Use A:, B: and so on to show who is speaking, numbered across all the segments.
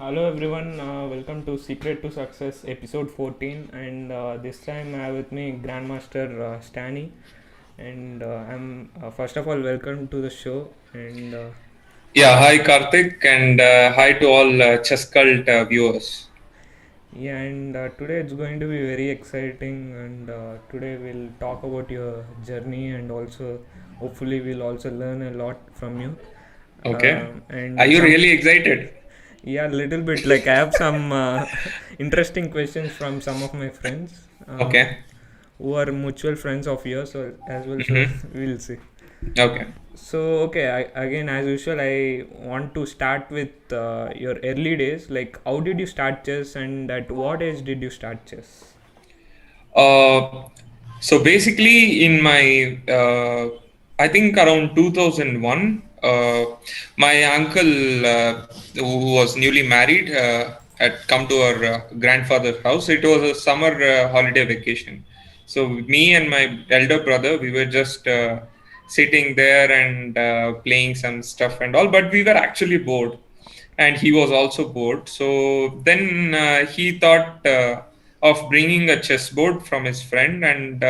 A: Hello everyone, welcome to Secret to Success episode 14, and this time I have with me Grandmaster Stany, and I'm first of all welcome to the show. And
B: Yeah, hi Karthik, and hi to all ChessCULT viewers.
A: today it's going to be very exciting, and today we'll talk about your journey, and also hopefully we'll also learn a lot from you.
B: Okay. Are
A: And
B: you
A: some
B: really excited?
A: Yeah, little bit. Like I have some interesting questions from some of my friends
B: Okay.
A: who are mutual friends of yours as well. So
B: Mm-hmm.
A: we'll see.
B: Okay.
A: So okay, again as usual, I want to start with your early days. Like, how did you start chess, and at what age did you start chess?
B: Uh, so basically, in my, I think around 2001, my uncle, who was newly married, had come to our grandfather's house. It was a summer holiday vacation. So me and my elder brother, we were just sitting there and playing some stuff and all, but we were actually bored, and he was also bored. So then he thought of bringing a chessboard from his friend and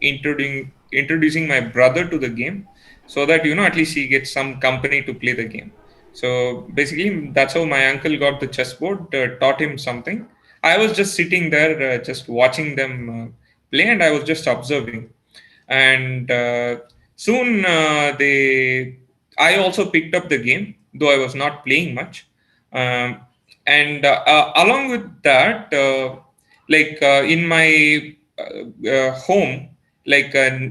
B: introducing my brother to the game, so that at least he gets some company to play the game. So basically, that's how my uncle got the chessboard, taught him something. I was just sitting there, just watching them play, and I was just observing. And soon I also picked up the game, though I was not playing much. And along with that, in my home,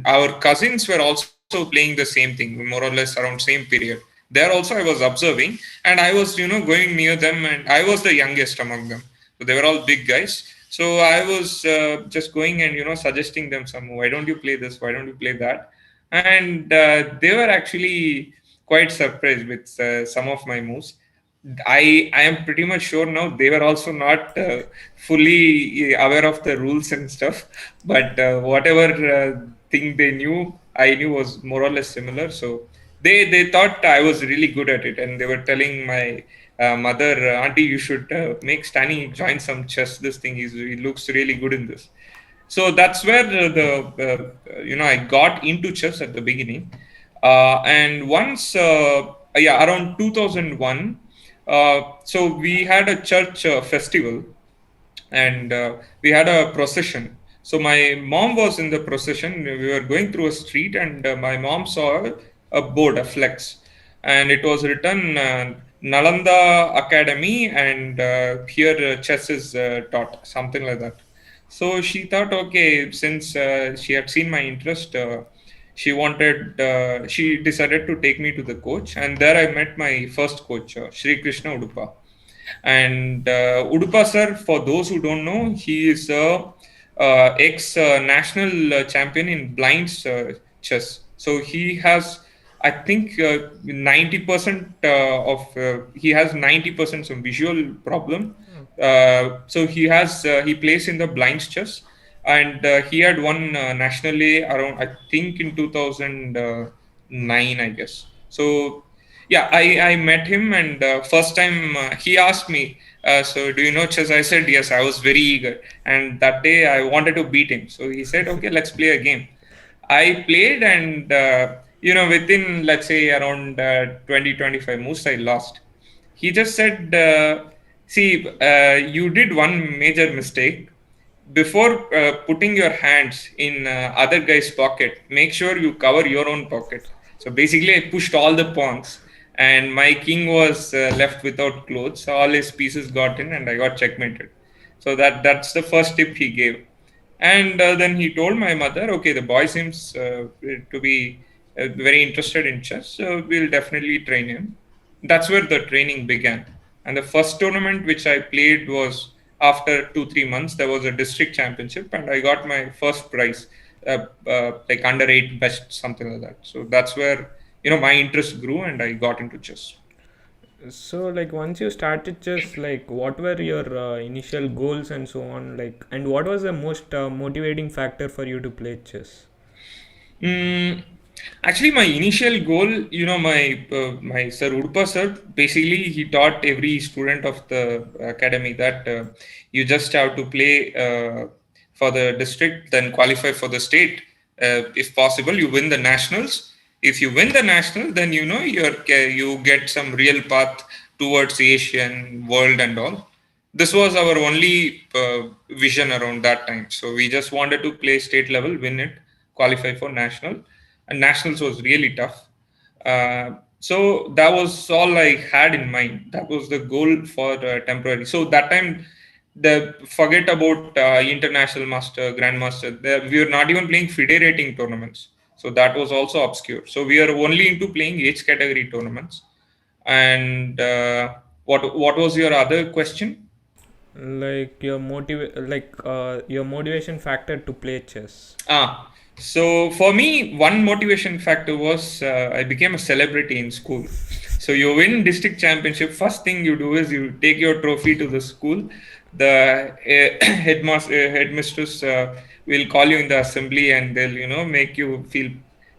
B: our cousins were also playing the same thing, more or less around same period. There also I was observing, and I was going near them, and I was the youngest among them. So they were all big guys. So I was just going and suggesting them some. Why don't you play this? Why don't you play that? And they were actually quite surprised with some of my moves. I am pretty much sure now they were also not fully aware of the rules and stuff, but whatever thing they knew, I knew was more or less similar. So they thought I was really good at it, and they were telling my mother, Auntie, you should make Stany join some chess. This thing he looks really good in this. So that's where I got into chess at the beginning. And once around 2001, so we had a church festival, and we had a procession. So my mom was in the procession. We were going through a street, and my mom saw a board, a flex, and it was written Nalanda Academy, and here chess is taught, something like that. So she thought, okay, since she had seen my interest, she decided to take me to the coach, and there I met my first coach, Sri Krishna Udupa. And Udupa sir, for those who don't know, he is a ex national champion in blinds chess. So he has, I think, 90% he has 90% some visual problem. So he plays in the blinds chess, and he had won nationally around, I think, in 2009, I guess. So yeah, I met him, and first time he asked me, so do you know chess? I said yes. I was very eager, and that day I wanted to beat him. So he said, okay, let's play a game. I played, and within, let's say, around 20-25 moves, I lost. He just said, see, you did one major mistake. Before putting your hands in other guy's pocket, make sure you cover your own pocket. So basically, I pushed all the pawns, and my king was left without clothes. All his pieces got in, and I got checkmated. So that's the first tip he gave. And then he told my mother, okay, the boy seems to be very interested in chess, so we'll definitely train him. That's where the training began. And the first tournament which I played was after 2-3 months. There was a district championship, and I got my first prize, like under eight best, something like that. So that's where my interest grew, and I got into chess.
A: So like once you started chess, like what were your initial goals and so on? Like, and what was the most motivating factor for you to play chess?
B: Mm, Actually, my initial goal, my sir Udupa sir, basically he taught every student of the academy that you just have to play for the district, then qualify for the state. If possible, you win the nationals. If you win the national, then you get some real path towards Asian world and all. This was our only vision around that time. So we just wanted to play state level, win it, qualify for national, and nationals was really tough. So that was all I had in mind. That was the goal for temporary. So that time, the forget about international master, grandmaster. We were not even playing FIDE rating tournaments. So that was also obscure. So we are only into playing age category tournaments. And what was your other question?
A: Like your motivation factor to play chess.
B: So for me, one motivation factor was I became a celebrity in school. So you win district championship. First thing you do is you take your trophy to the school. The headmistress will call you in the assembly, and they'll make you feel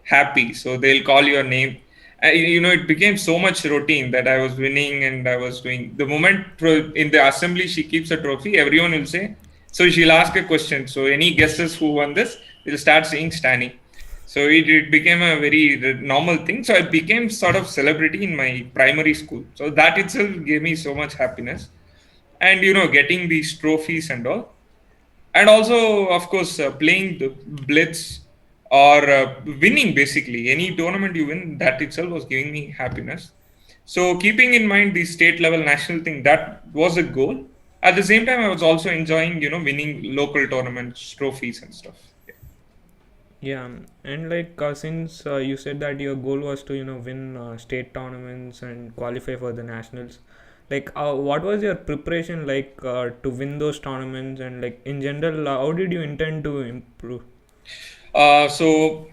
B: happy. So they'll call your name. It became so much routine that I was winning and I was doing. The moment in the assembly she keeps a trophy, everyone will say. So she'll ask a question. So any guesses who won this? They'll start saying Stany. So it became a very normal thing. So I became sort of celebrity in my primary school. So that itself gave me so much happiness. And getting these trophies and all, and also of course playing the blitz or winning, basically any tournament you win, that itself was giving me happiness. So keeping in mind the state level national thing, that was a goal. At the same time, I was also enjoying winning local tournaments, trophies and stuff. Yeah.
A: Yeah, and like since you said that your goal was to win state tournaments and qualify for the nationals, like what was your preparation like to win those tournaments, and like in general, how did you intend to improve?
B: So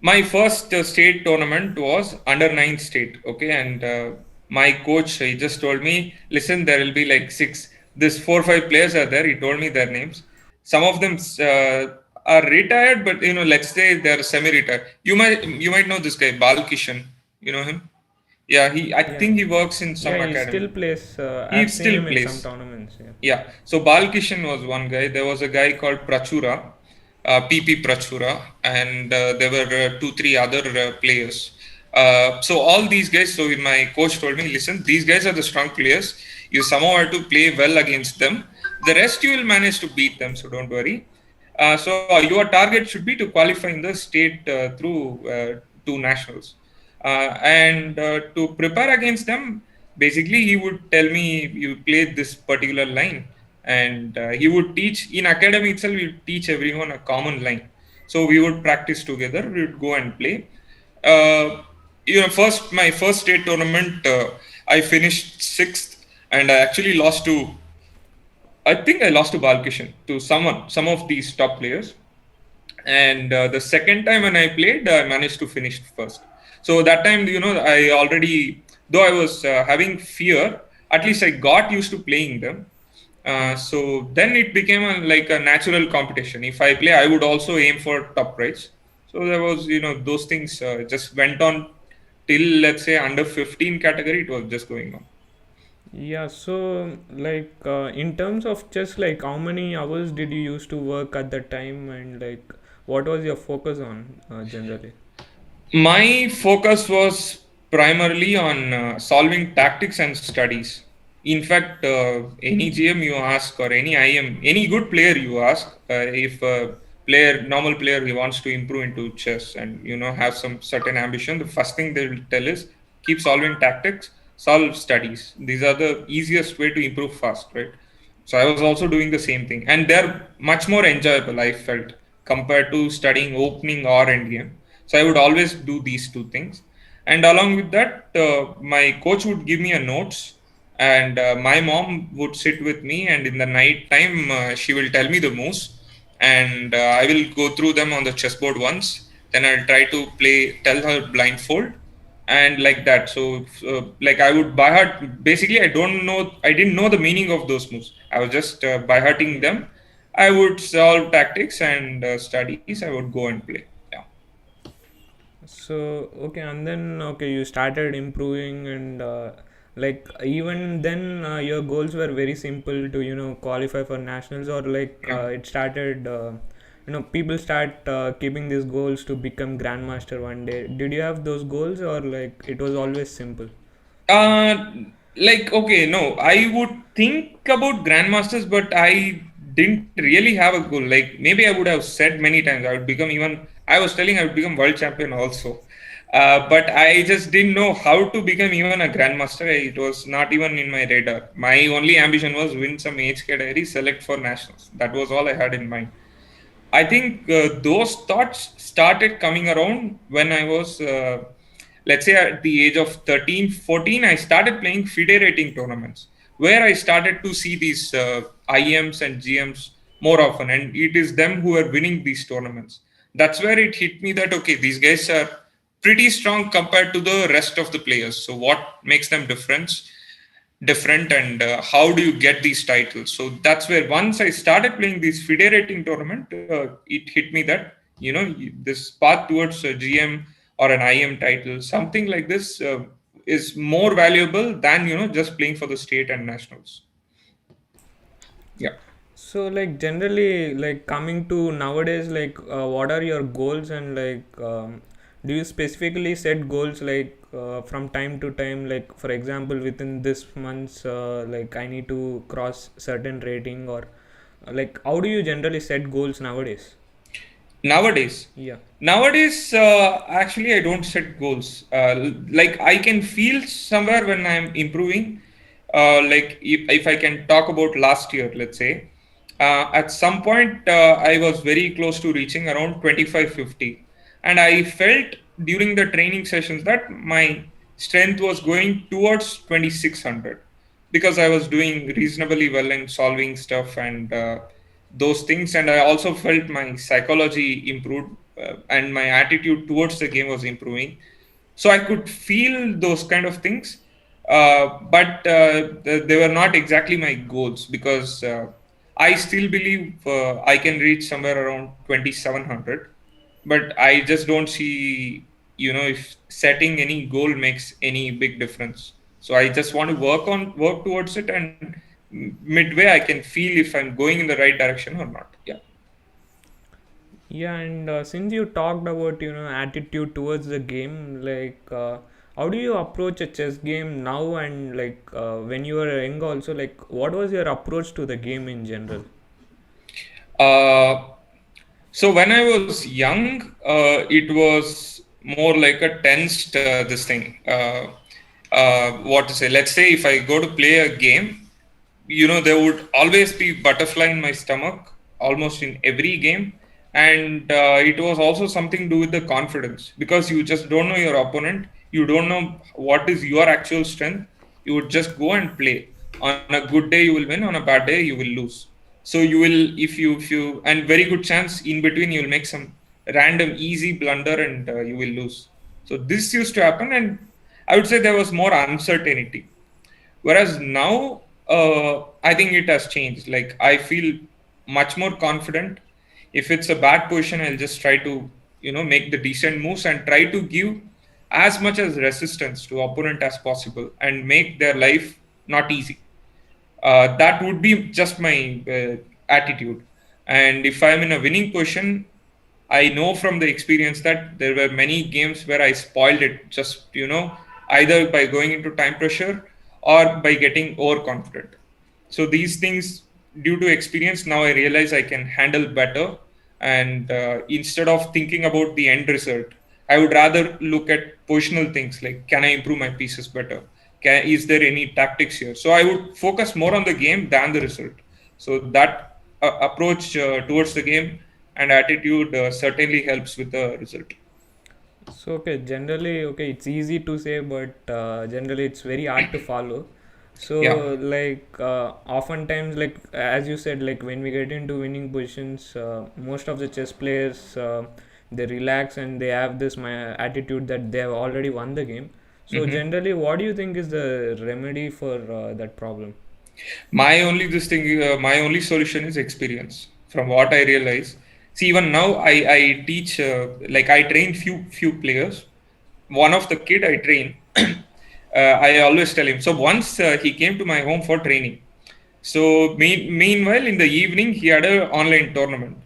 B: my first state tournament was under 9 state. Okay. And my coach, he just told me, listen, there will be like this 4 or 5 players are there. He told me their names. Some of them are retired, but let's say they're semi-retired. You might know this guy, Balkishan. You know him? Yeah, I
A: Yeah,
B: think he works in
A: yeah,
B: some
A: he
B: academy.
A: still plays.
B: He
A: I've seen
B: still
A: him in some
B: plays.
A: tournaments. Yeah.
B: Yeah. So Balkishan was one guy. There was a guy called Prachura, PP Prachura, and there were 2, 3 other players. So all these guys. So my coach told me, listen, these guys are the strong players. You somehow have to play well against them. The rest you will manage to beat them. So don't worry. So your target should be to qualify in the state through 2 nationals. And to prepare against them, basically he would tell me you play this particular line, and he would teach in academy itself. He would teach everyone a common line. So we would practice together. We would go and play. Uh, first my first state tournament, I finished sixth, and I actually lost to. I think I lost to Balkishan, to some of these top players. And the second time when I played, I managed to finish first. So that time, I already, though I was having fear, at least I got used to playing them. So then it became like a natural competition. If I play, I would also aim for top prize. So there was, those things just went on till, let's say, under 15 category. It was just going on.
A: Yeah, so like in terms of just like how many hours did you used to work at the time, and like what was your focus on generally?
B: My focus was primarily on solving tactics and studies. In fact, any GM you ask, or any IM, any good player you ask, if a normal player, he wants to improve into chess and have some certain ambition, the first thing they will tell is keep solving tactics, solve studies. These are the easiest way to improve fast, right? So I was also doing the same thing, and they're much more enjoyable, I felt, compared to studying opening or endgame. So I would always do these two things, and along with that, my coach would give me a notes, and my mom would sit with me, and in the night time, she will tell me the moves, and I will go through them on the chessboard once. Then I'll try to tell her blindfold, and like that. So like I would by heart, basically I didn't know the meaning of those moves. I was just by hearting them. I would solve tactics and studies. I would go and play. Yeah.
A: So okay, and then okay, you started improving, and like even then, your goals were very simple to qualify for nationals, or like
B: Yeah.
A: it started. People start keeping these goals to become grandmaster one day. Did you have those goals, or like it was always simple?
B: Uh, okay, no, I would think about grandmasters, but I didn't really have a goal. Like maybe I would have said many times I would become even. I was telling I would become world champion also, but I just didn't know how to become even a grandmaster. It was not even in my radar. My only ambition was win some HK diary, select for nationals. That was all I had in mind. I think those thoughts started coming around when I was, let's say, at the age of 13, 14. I started playing FIDE rating tournaments where I started to see these IMs and GMs more often. And it is them who are winning these tournaments. That's where it hit me that, okay, these guys are pretty strong compared to the rest of the players. So, what makes them different, and how do you get these titles? So that's where once I started playing this FIDE rating tournament, it hit me that this path towards a GM or an IM title, something like this, is more valuable than just playing for the state and nationals. Yeah.
A: So like generally like coming to nowadays like what are your goals, and like do you specifically set goals like from time to time, like for example within this months like I need to cross certain rating, or like how do you generally set goals nowadays?
B: Nowadays,
A: Yeah.
B: actually, I don't set goals. Like I can feel somewhere when I'm improving. Like if I can talk about last year, let's say, at some point I was very close to reaching around 2550, and I felt during the training sessions that my strength was going towards 2600 because I was doing reasonably well in solving stuff and those things, and I also felt my psychology improved and my attitude towards the game was improving. So I could feel those kind of things, but they were not exactly my goals because I still believe I can reach somewhere around 2700, but I just don't see if setting any goal makes any big difference. So I just want to work towards it, and midway I can feel if I'm going in the right direction or not. Yeah.
A: Yeah, and since you talked about attitude towards the game, like how do you approach a chess game now, and like when you were young also, like what was your approach to the game in general?
B: Uh, so when I was young, it was more like a tensed this thing. What to say? Let's say if I go to play a game, there would always be butterfly in my stomach almost in every game, and it was also something to do with the confidence because you just don't know your opponent, you don't know what is your actual strength. You would just go and play. On a good day you will win, on a bad day you will lose. So you will, if you and very good chance in between you'll make some random easy blunder, and you will lose. So this used to happen, and I would say there was more uncertainty. Whereas now, I think it has changed. Like I feel much more confident. If it's a bad position, I'll just try to, make the decent moves and try to give as much as resistance to opponent as possible and make their life not easy. That would be just my attitude. And if I'm in a winning position, I know from the experience that there were many games where I spoiled it just, either by going into time pressure or by getting overconfident. So these things, due to experience, now I realize I can handle better. And instead of thinking about the end result, I would rather look at positional things like, can I improve my pieces better? Is there any tactics here? So I would focus more on the game than the result. So that approach towards the game and attitude certainly helps with the result.
A: So okay, generally okay, it's easy to say, but generally it's very hard to follow.
B: Yeah.
A: So like oftentimes, like as you said, like when we get into winning positions, most of the chess players they relax and they have this my attitude that they have already won the game. So
B: Hmm.
A: generally, what do you think is the remedy for that problem?
B: My only solution is experience. From what I realize, See, even now I teach, like I train few players. One of the kid I train, I always tell him. So once he came to my home for training. So meanwhile, in the evening, he had a online tournament.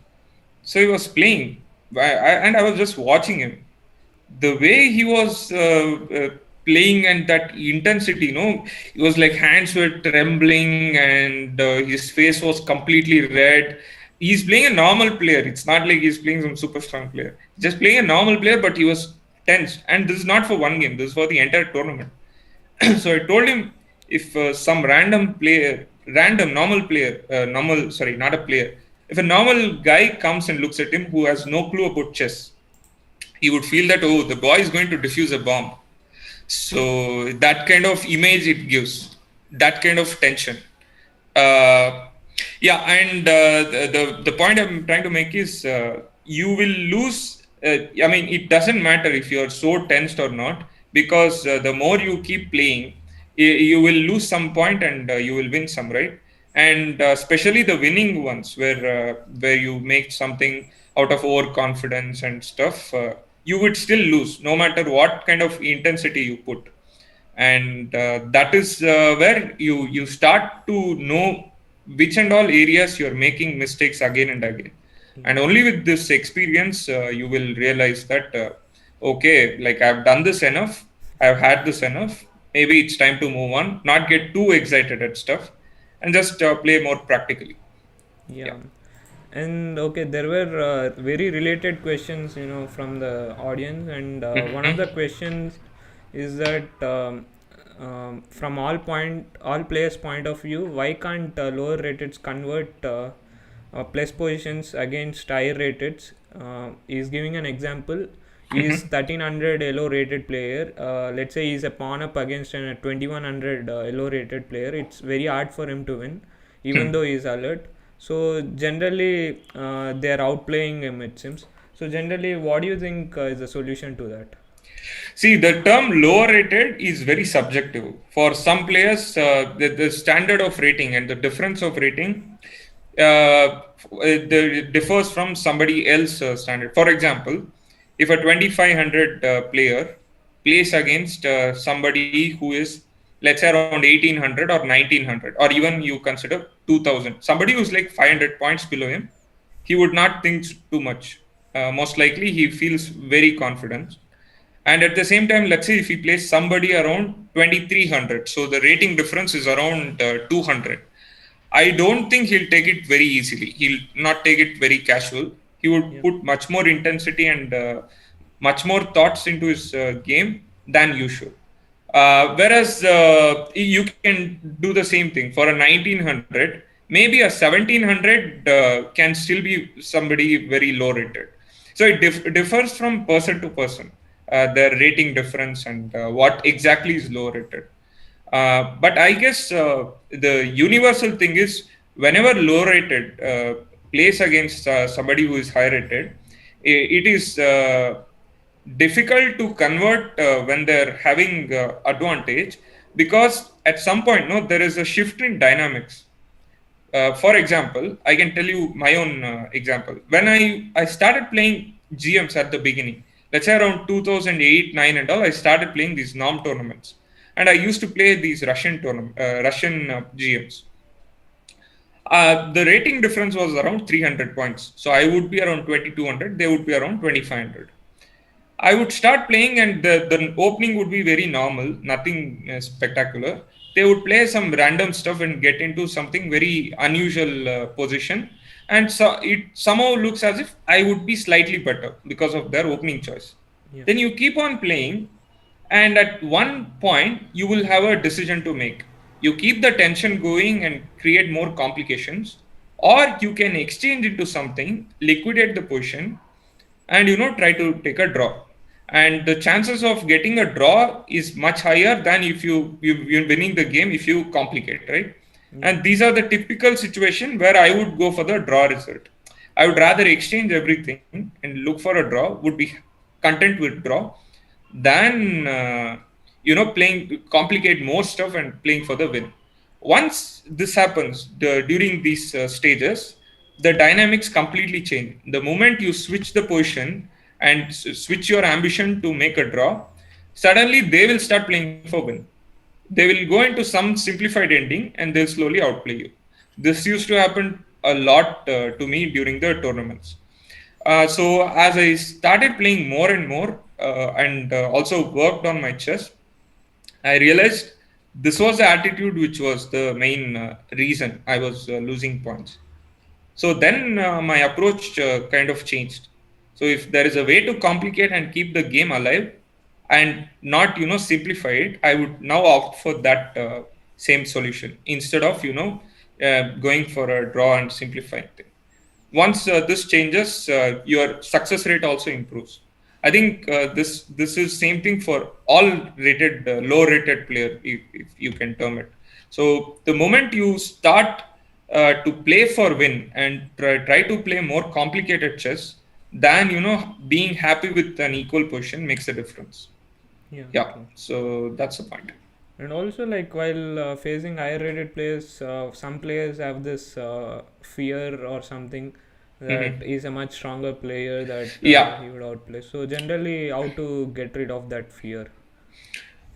B: So he was playing, and I was just watching him. The way he was playing and that intensity, it was like hands were trembling and his face was completely red. He's playing a normal player. It's not like he's playing some super strong player. Just playing a normal player, but he was tense. And this is not for one game. This is for the entire tournament. So I told him, if some random normal player, sorry, not a player. If a normal guy comes and looks at him who has no clue about chess, he would feel that, oh, the boy is going to defuse a bomb. So that kind of image it gives, that kind of tension. uh, yeah, and the point I'm trying to make is, you will lose. I mean, it doesn't matter if you're so tensed or not, because the more you keep playing, you will lose some point and you will win some, right? And especially the winning ones, where you make something out of overconfidence and stuff, you would still lose no matter what kind of intensity you put. And that is where you start to know which and all areas you're making mistakes again and again. And
A: Yeah.
B: only with this experience, you will realize that, okay, like I've done this enough, I've had this enough, maybe it's time to move on, not get too excited at stuff, and just play more practically.
A: Yeah.
B: Yeah.
A: And okay, there were very related questions, from the audience, and one of
B: Hmm.
A: the questions is that, from all players' point of view, why can't lower rateds convert plus positions against higher rateds? He's giving an example. He's 1300 elo rated player. Let's say he's a pawn up against a 2100 elo rated player. It's very hard for him to win, even though he's alert. So generally, they're outplaying him, it seems. So generally, what do you think is the solution to that?
B: See, the term lower rated is very subjective. For some players, the standard of rating and the difference of rating differs from somebody else's standard. For example, if a 2500 player plays against somebody who is, let's say, around 1800 or 1900, or even you consider 2000, somebody who's like 500 points below him, he would not think too much. Most likely, he feels very confident. And at the same time, let's say if he plays somebody around 2300, so the rating difference is around 200. I don't think he'll take it very easily. He'll not take it very casual. He would
A: Yeah.
B: put much more intensity and much more thoughts into his game than usual. Whereas you can do the same thing for a 1900, maybe a 1700 can still be somebody very low rated. So it differs from person to person, their rating difference and what exactly is low rated. But I guess the universal thing is, whenever low rated plays against somebody who is high rated, it is difficult to convert when they're having advantage, because at some point, no, there is a shift in dynamics. For example, I can tell you my own example. When I started playing GMs at the beginning, let's say around 2008, 9 and all, I started playing these norm tournaments. And I used to play these Russian GMs. The rating difference was around 300 points. So I would be around 2200, they would be around 2500. I would start playing, and the opening would be very normal, nothing spectacular. They would play some random stuff and get into something very unusual position. And so it somehow looks as if I would be slightly better because of their opening choice.
A: Yeah.
B: Then you keep on playing, and at one point, you will have a decision to make. You keep the tension going and create more complications, or you can exchange into something, liquidate the position, and try to take a draw. And the chances of getting a draw is much higher than if you're winning the game if you complicate, right?
A: Yeah.
B: And these are the typical situation where I would go for the draw result. I would rather exchange everything and look for a draw, would be content with draw, than playing complicate more stuff and playing for the win. Once this happens during these stages, the dynamics completely change. The moment you switch the position and switch your ambition to make a draw, suddenly they will start playing for win. They will go into some simplified ending and they'll slowly outplay you. This used to happen a lot to me during the tournaments. So as I started playing more and more and also worked on my chess, I realized this was the attitude which was the main reason I was losing points. So then my approach kind of changed. So if there is a way to complicate and keep the game alive and not simplify it, I would now opt for that same solution instead of going for a draw and simplifying thing. Once this changes, your success rate also improves. I think this is same thing for all rated low rated player, if you can term it. So the moment you start to play for win and try to play more complicated chess, than being happy with an equal position makes a difference.
A: Yeah,
B: Yeah,
A: true.
B: so that's the point.
A: And also, like while facing higher rated players, some players have this fear or something that
B: Hmm.
A: is a much stronger player that
B: Yeah,
A: he would outplay. So generally, how to get rid of that fear?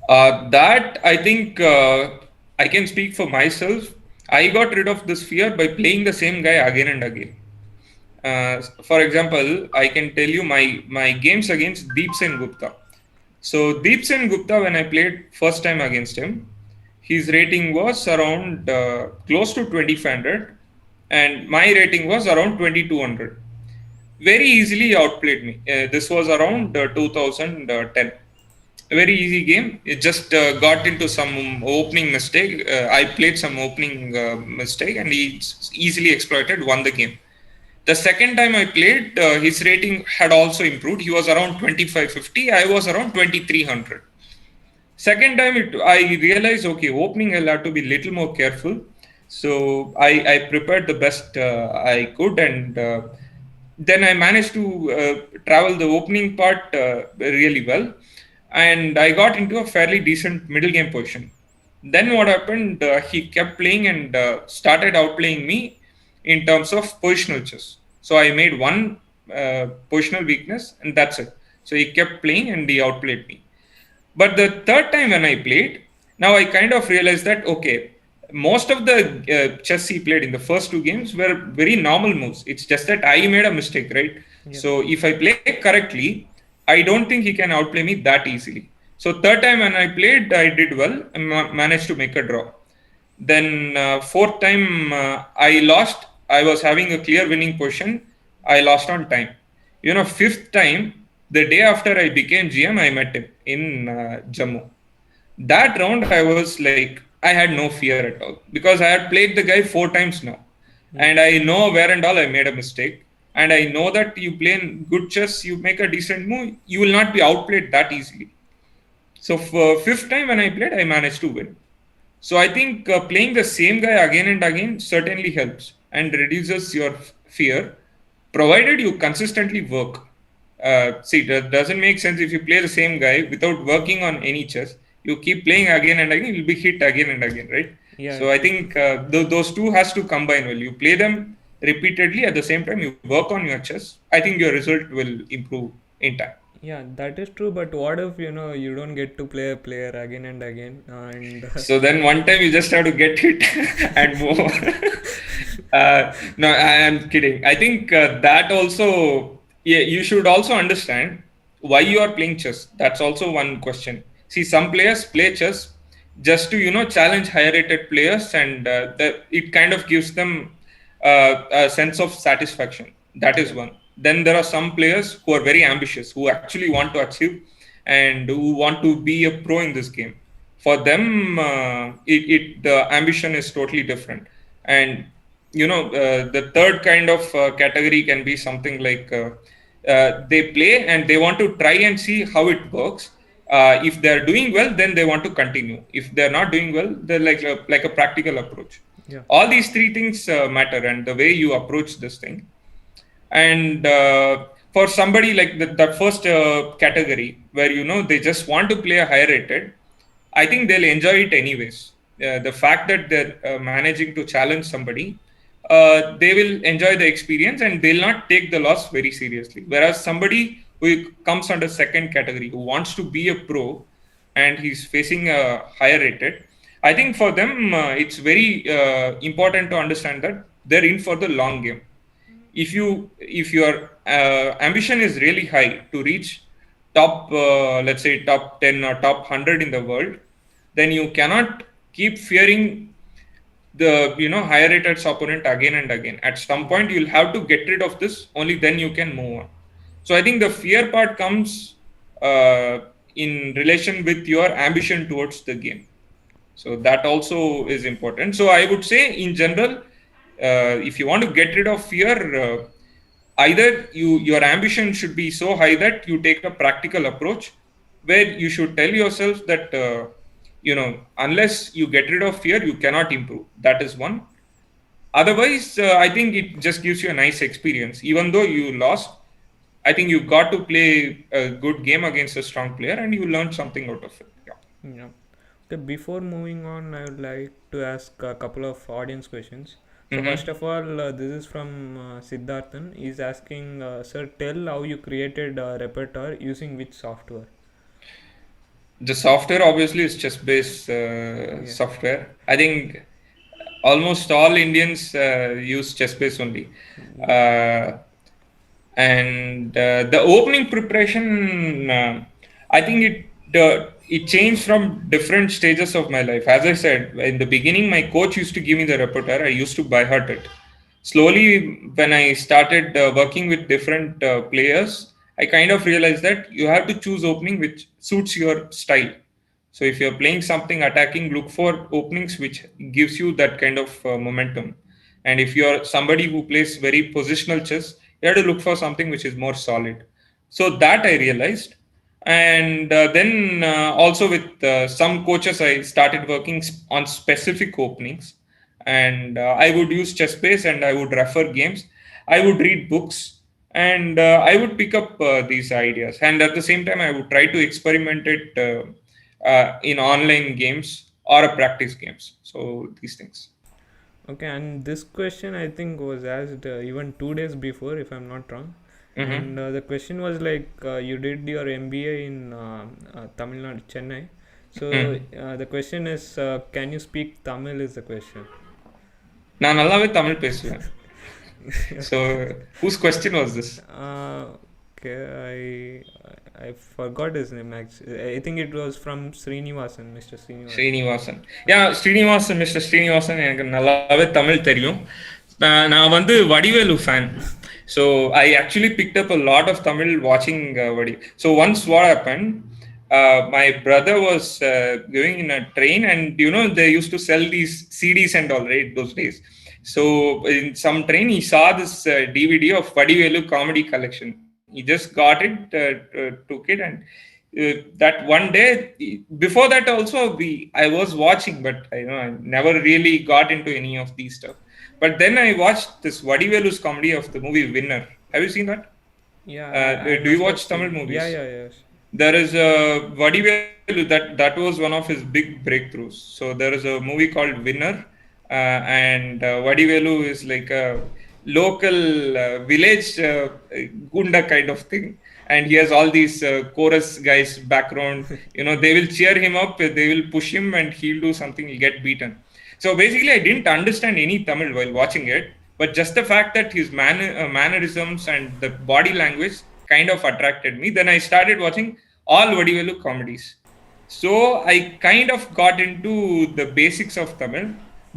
B: that I think I can speak for myself. I got rid of this fear by playing the same guy again and again. For example, I can tell you my games against Deep Sen Gupta. So Deep Sen Gupta, when I played first time against him, his rating was around close to 2500, and my rating was around 2200. Very easily outplayed me. This was around 2010. A very easy game. It just got into some opening mistake. I played some opening mistake, and he easily exploited, won the game. The second time I played, his rating had also improved. He was around 2550. I was around 2300. Second time, I realized, okay, opening I'll have to be little more careful. So I prepared the best I could, and then I managed to travel the opening part really well, and I got into a fairly decent middle game position. Then what happened? He kept playing and started outplaying me in terms of positional chess. So I made one positional weakness, and that's it. So he kept playing and he outplayed me. But the third time when I played, now I kind of realized that, okay, most of the chess he played in the first two games were very normal moves. It's just that I made a mistake, right?
A: Yeah.
B: So if I play correctly, I don't think he can outplay me that easily. So third time when I played, I did well and managed to make a draw. Then fourth time I lost. I was having a clear winning position. I lost on time. Fifth time, the day after I became GM, I met him in Jammu. That round, I was like, I had no fear at all because I had played the guy four times now,
A: Yeah.
B: and I know where and all I made a mistake. And I know that you play in good chess, you make a decent move, you will not be outplayed that easily. So for fifth time when I played, I managed to win. So I think playing the same guy again and again certainly helps and reduces your fear, provided you consistently work. See, that doesn't make sense if you play the same guy without working on any chess. You keep playing again and again, you'll be hit again and again, right?
A: Yeah,
B: So I
A: true.
B: think those two has to combine well. You play them repeatedly at the same time. You work on your chess. I think your result will improve in time.
A: Yeah, that is true. But what if you don't get to play a player again and again, and
B: So then one time you just have to get it and move on. No, I am kidding. I think that also, yeah, you should also understand why you are playing chess. That's also one question. See, some players play chess just to challenge higher rated players, and it kind of gives them a sense of satisfaction. That is
A: yeah,
B: one. Then there are some players who are very ambitious, who actually want to achieve and who want to be a pro in this game. For them, the ambition is totally different. And the third kind of category can be something like they play and they want to try and see how it works. If they're doing well, then they want to continue. If they're not doing well, they're like a practical approach.
A: yeah,
B: All these three things matter, and the way you approach this thing. And for somebody like that first category, where they just want to play a higher rated, I think they'll enjoy it anyways. The fact that they're managing to challenge somebody they will enjoy the experience and they'll not take the loss very seriously. Whereas somebody who comes under second category, who wants to be a pro and he's facing a higher rated, I think for them it's very important to understand that they're in for the long game. If your ambition is really high to reach top let's say top 10 or top 100 in the world, then you cannot keep fearing the higher rated opponent again and again. At some point you'll have to get rid of this, only then you can move on. So I think the fear part comes in relation with your ambition towards the game. So that also is important. So I would say in general, if you want to get rid of fear, either your ambition should be so high that you take a practical approach, where you should tell yourself that unless you get rid of fear, you cannot improve. That is one. Otherwise, I think it just gives you a nice experience. Even though you lost, I think you got to play a good game against a strong player and you learn something out of it. Yeah.
A: Yeah. Okay, before moving on, I would like to ask a couple of audience questions. So
B: Mm-hmm.
A: first of all, this is from Siddharthan. He's asking, sir, tell how you created a repertoire using which software?
B: The software obviously is chess-based
A: Yeah.
B: software. I think almost all Indians use chess-based only.
A: Yeah.
B: Uh, and the opening preparation, I think it changed from different stages of my life. As I said in the beginning, my coach used to give me the repertoire. I used to by heart it. Slowly, when I started working with different players, I kind of realized that you have to choose opening which suits your style. So if you're playing something attacking, look for openings which gives you that kind of momentum. And if you're somebody who plays very positional chess, you have to look for something which is more solid. So that I realized. And then also with some coaches, I started working on specific openings. And I would use chessbase and I would refer games. I would read books and I would pick up these ideas. And at the same time, I would try to experiment it in online games or a practice games. So these things.
A: Okay, and this question I think was asked even 2 days before, if I'm not wrong. And
B: Mm-hmm.
A: the question was like, you did your MBA in Tamil Nadu, Chennai. So
B: Mm.
A: the question is, can you speak Tamil? Is the question.
B: நான் நல்லாவே தமிழ் பேசுவேன். So whose question was this?
A: Okay, I forgot his name actually. I think it was from Srinivasan, Mr. Srinivasan.
B: Srinivasan. Yeah Srinivasan, mister Srinivasan எனக்கு நல்லாவே தமிழ் தெரியும். நான் வந்து Vadivelu fan. So I actually picked up a lot of Tamil watching Vadi. So once what happened, my brother was going in a train and they used to sell these CDs and all, right, those days. So in some train he saw this DVD of Vadivelu comedy collection. He just got it, took it, and that one day before that also I was watching, but I never really got into any of these stuff. But then I watched this Vadivelu's comedy of the movie Winner. Have you seen that?
A: Yeah, I
B: Do you
A: must have
B: watch Tamil
A: seen.
B: movies?
A: Yeah, yes.
B: There is a Vadivelu that was one of his big breakthroughs. So there is a movie called Winner, and Vadivelu is like a local village gunda kind of thing, and he has all these chorus guys background. They will cheer him up, they will push him, and he'll do something, he'll get beaten. So basically, I didn't understand any Tamil while watching it, but just the fact that his mannerisms and the body language kind of attracted me. Then I started watching all Vadivelu comedies. So I kind of got into the basics of Tamil.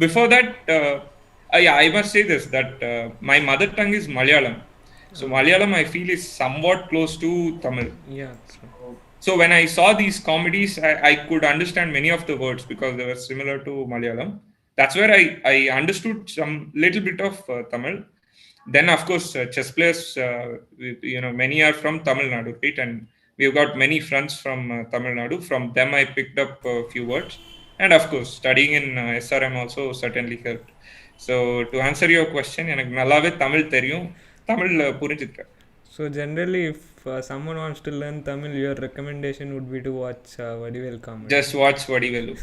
B: Before that, yeah, I must say this, that my mother tongue is Malayalam. So Malayalam, I feel, is somewhat close to Tamil.
A: Yeah, true.
B: So when I saw these comedies, I could understand many of the words because they were similar to Malayalam. That's where I understood some little bit of Tamil. Then, of course, chess players, many are from Tamil Nadu, right? And we've got many friends from Tamil Nadu. From them, I picked up a few words. And of course, studying in SRM also certainly helped. So to answer your question, எனக்கு நல்லாவே தமிழ் தெரியும், தமிழ் புரிஞ்சுக்கிறேன்.
A: So generally, if someone wants to learn Tamil, your recommendation would be to watch Vadivelu comedy.
B: Just watch Vadivelu.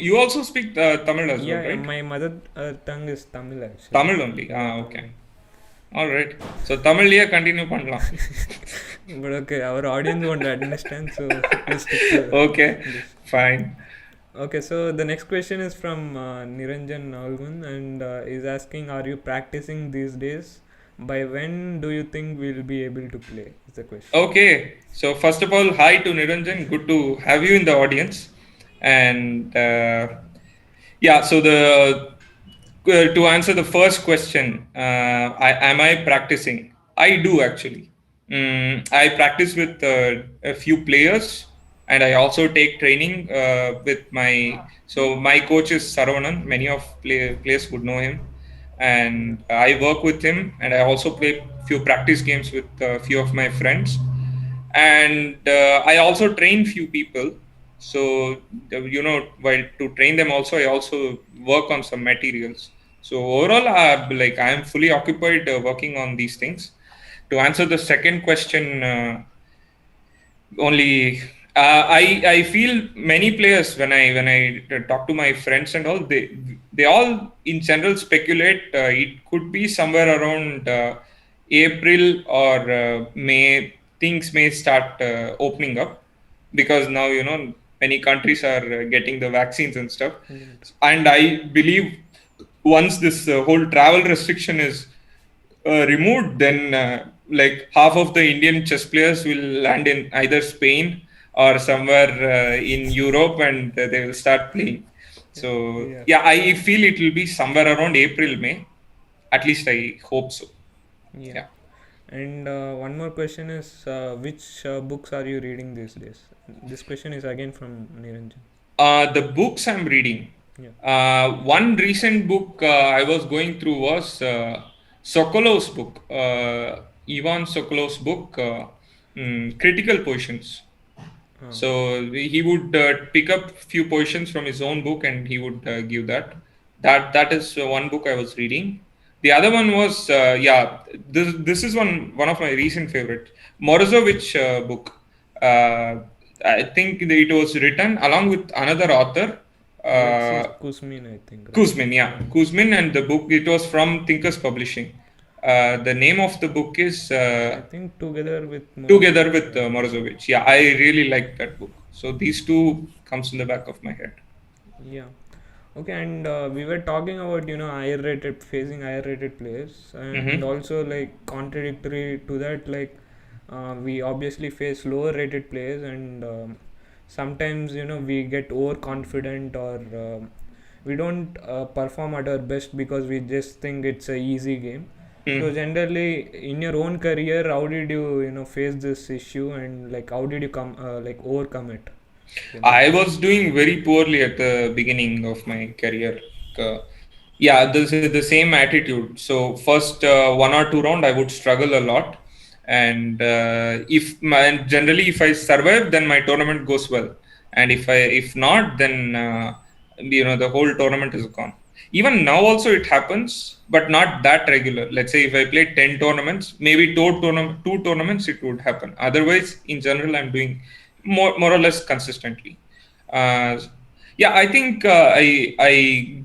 B: You also speak Tamil as well,
A: Yeah,
B: right?
A: my mother tongue is Tamil actually.
B: Tamil only.
A: Yeah,
B: Okay.
A: Tamil.
B: All right. So தமிழ்லயே continue பண்ணலாம்.
A: But okay, our audience won't understand, so we'll stick to
B: Okay,
A: this.
B: fine.
A: Okay, so the next question is from Niranjan Naulgun and is asking, are you practicing these days? By when do you think we'll be able to play? Is the question.
B: Okay. So first of all, hi to Niranjan. Good to have you in the audience. And yeah, so the to answer the first question, am I practicing? I do actually. I practice with a few players, and I also take training with my. So my coach is Saravanan. Many of players would know him,
A: Yeah.
B: and I work with him. And I also play few practice games with a few of my friends, and I also train few people. So while to train them also, I also work on some materials. So overall, like I am fully occupied working on these things. To answer the second question, only I feel many players when I talk to my friends and all, they all in general speculate it could be somewhere around April or May. Things may start opening up, because now many countries are getting the vaccines and stuff.
A: Right.
B: And I believe once this whole travel restriction is removed, then like half of the Indian chess players will land in either Spain or somewhere in Europe, and they will start playing. So
A: Yeah.
B: yeah, I feel it will be somewhere around April, May. At least I hope so.
A: Yeah.
B: Yeah.
A: And one more question is, which books are you reading these days? This question is again from Niranjan.
B: The books I'm reading.
A: Yeah.
B: One recent book I was going through was Sokolov's book, Ivan Sokolov's book, Critical Positions.
A: Ah,
B: So he would pick up few portions from his own book, and he would give that. That is one book I was reading. The other one was this is one of my recent favorite Morozovich book. I think it was written along with another author,
A: Alexei
B: uh,
A: Kuzmin, I think, right?
B: Kuzmin. Yeah,
A: Yeah.
B: Kuzmin, and the book, it was from Thinkers Publishing. The name of the book is
A: I think together with
B: Together
A: Morozovich.
B: with Morozovich. Yeah, I really like that book. So these two comes in the back of my head.
A: Yeah. Okay, and we were talking about higher rated facing higher rated players, and
B: Mm-hmm.
A: also like contradictory to that, like we obviously face lower rated players, and sometimes we get overconfident, or we don't perform at our best because we just think it's a easy game. So
B: Mm.
A: generally, in your own career, how did you face this issue, and like how did you come like overcome it?
B: I
A: Generally.
B: was doing very poorly at the beginning of my career. Uh, yeah, the same attitude. So first one or two round, I would struggle a lot, and generally if I survive, then my tournament goes well, and if not, then the whole tournament is gone. Even now also it happens, but not that regular. Let's say if I play 10 tournaments, maybe two tournaments it would happen. Otherwise, in general, I'm doing more or less consistently. Uh, yeah, I think I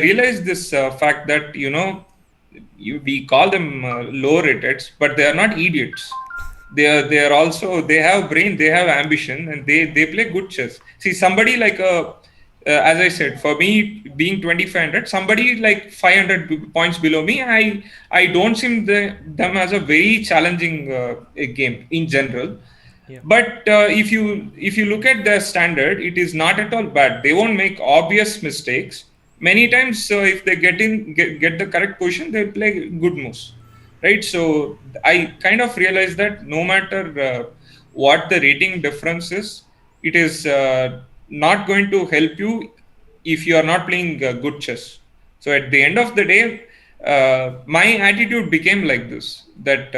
B: realized this fact that we call them low rated, but they are not idiots. They are also, they have brain, they have ambition, and they play good chess. See, somebody like as I said, for me being 2500, somebody like 500 points below me, I don't see them as a very challenging game in general.
A: Yeah.
B: But if you look at their standard, it is not at all bad. They won't make obvious mistakes. Many times, if they get the correct position, they'll play good moves, right? So I kind of realized that no matter what the rating difference is, it is not going to help you if you are not playing good chess. So at the end of the day, my attitude became like this: that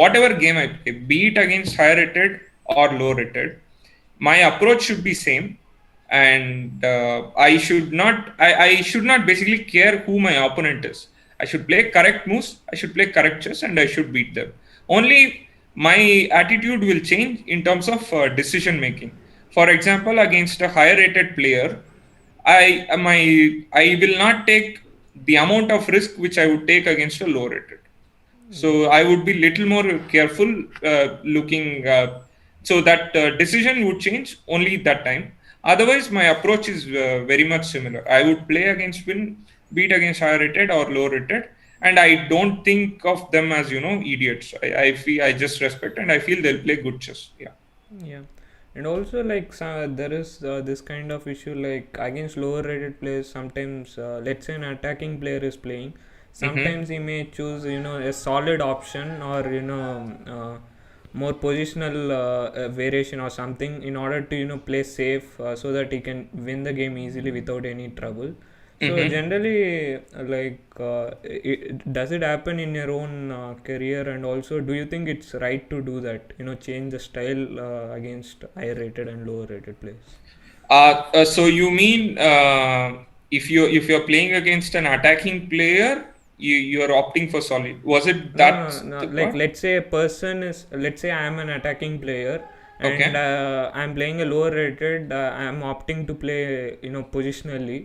B: whatever game I play, be it against higher rated or low rated, my approach should be same, and I should not basically care who my opponent is. I should play correct moves, I should play correct chess, and I should beat them. Only my attitude will change in terms of decision making. For example, against a higher rated player, I will not take the amount of risk which I would take against a low rated.
A: Yeah.
B: So I would be little more careful looking. So that decision would change only that time. Otherwise, my approach is very much similar. I would play against win, beat against higher rated or low rated, and I don't think of them as idiots. I feel I just respect and I feel they'll play good chess. Yeah.
A: Yeah, and also like there is this kind of issue like against lower rated players. Sometimes, let's say an attacking player is playing,
B: Mm-hmm.
A: sometimes he may choose a solid option or more positional variation or something in order to play safe so that he can win the game easily without any trouble. So
B: Mm-hmm.
A: generally, does it happen in your own career? And also, do you think it's right to do that? Change the style against higher rated and lower rated players.
B: So you mean if you're playing against an attacking player, you're opting for solid? Was it
A: No,
B: that
A: no, no.
B: the
A: Like,
B: part?
A: let's say a person is, let's say I am an attacking player and
B: Okay.
A: I'm playing a lower rated. I'm opting to play, positionally.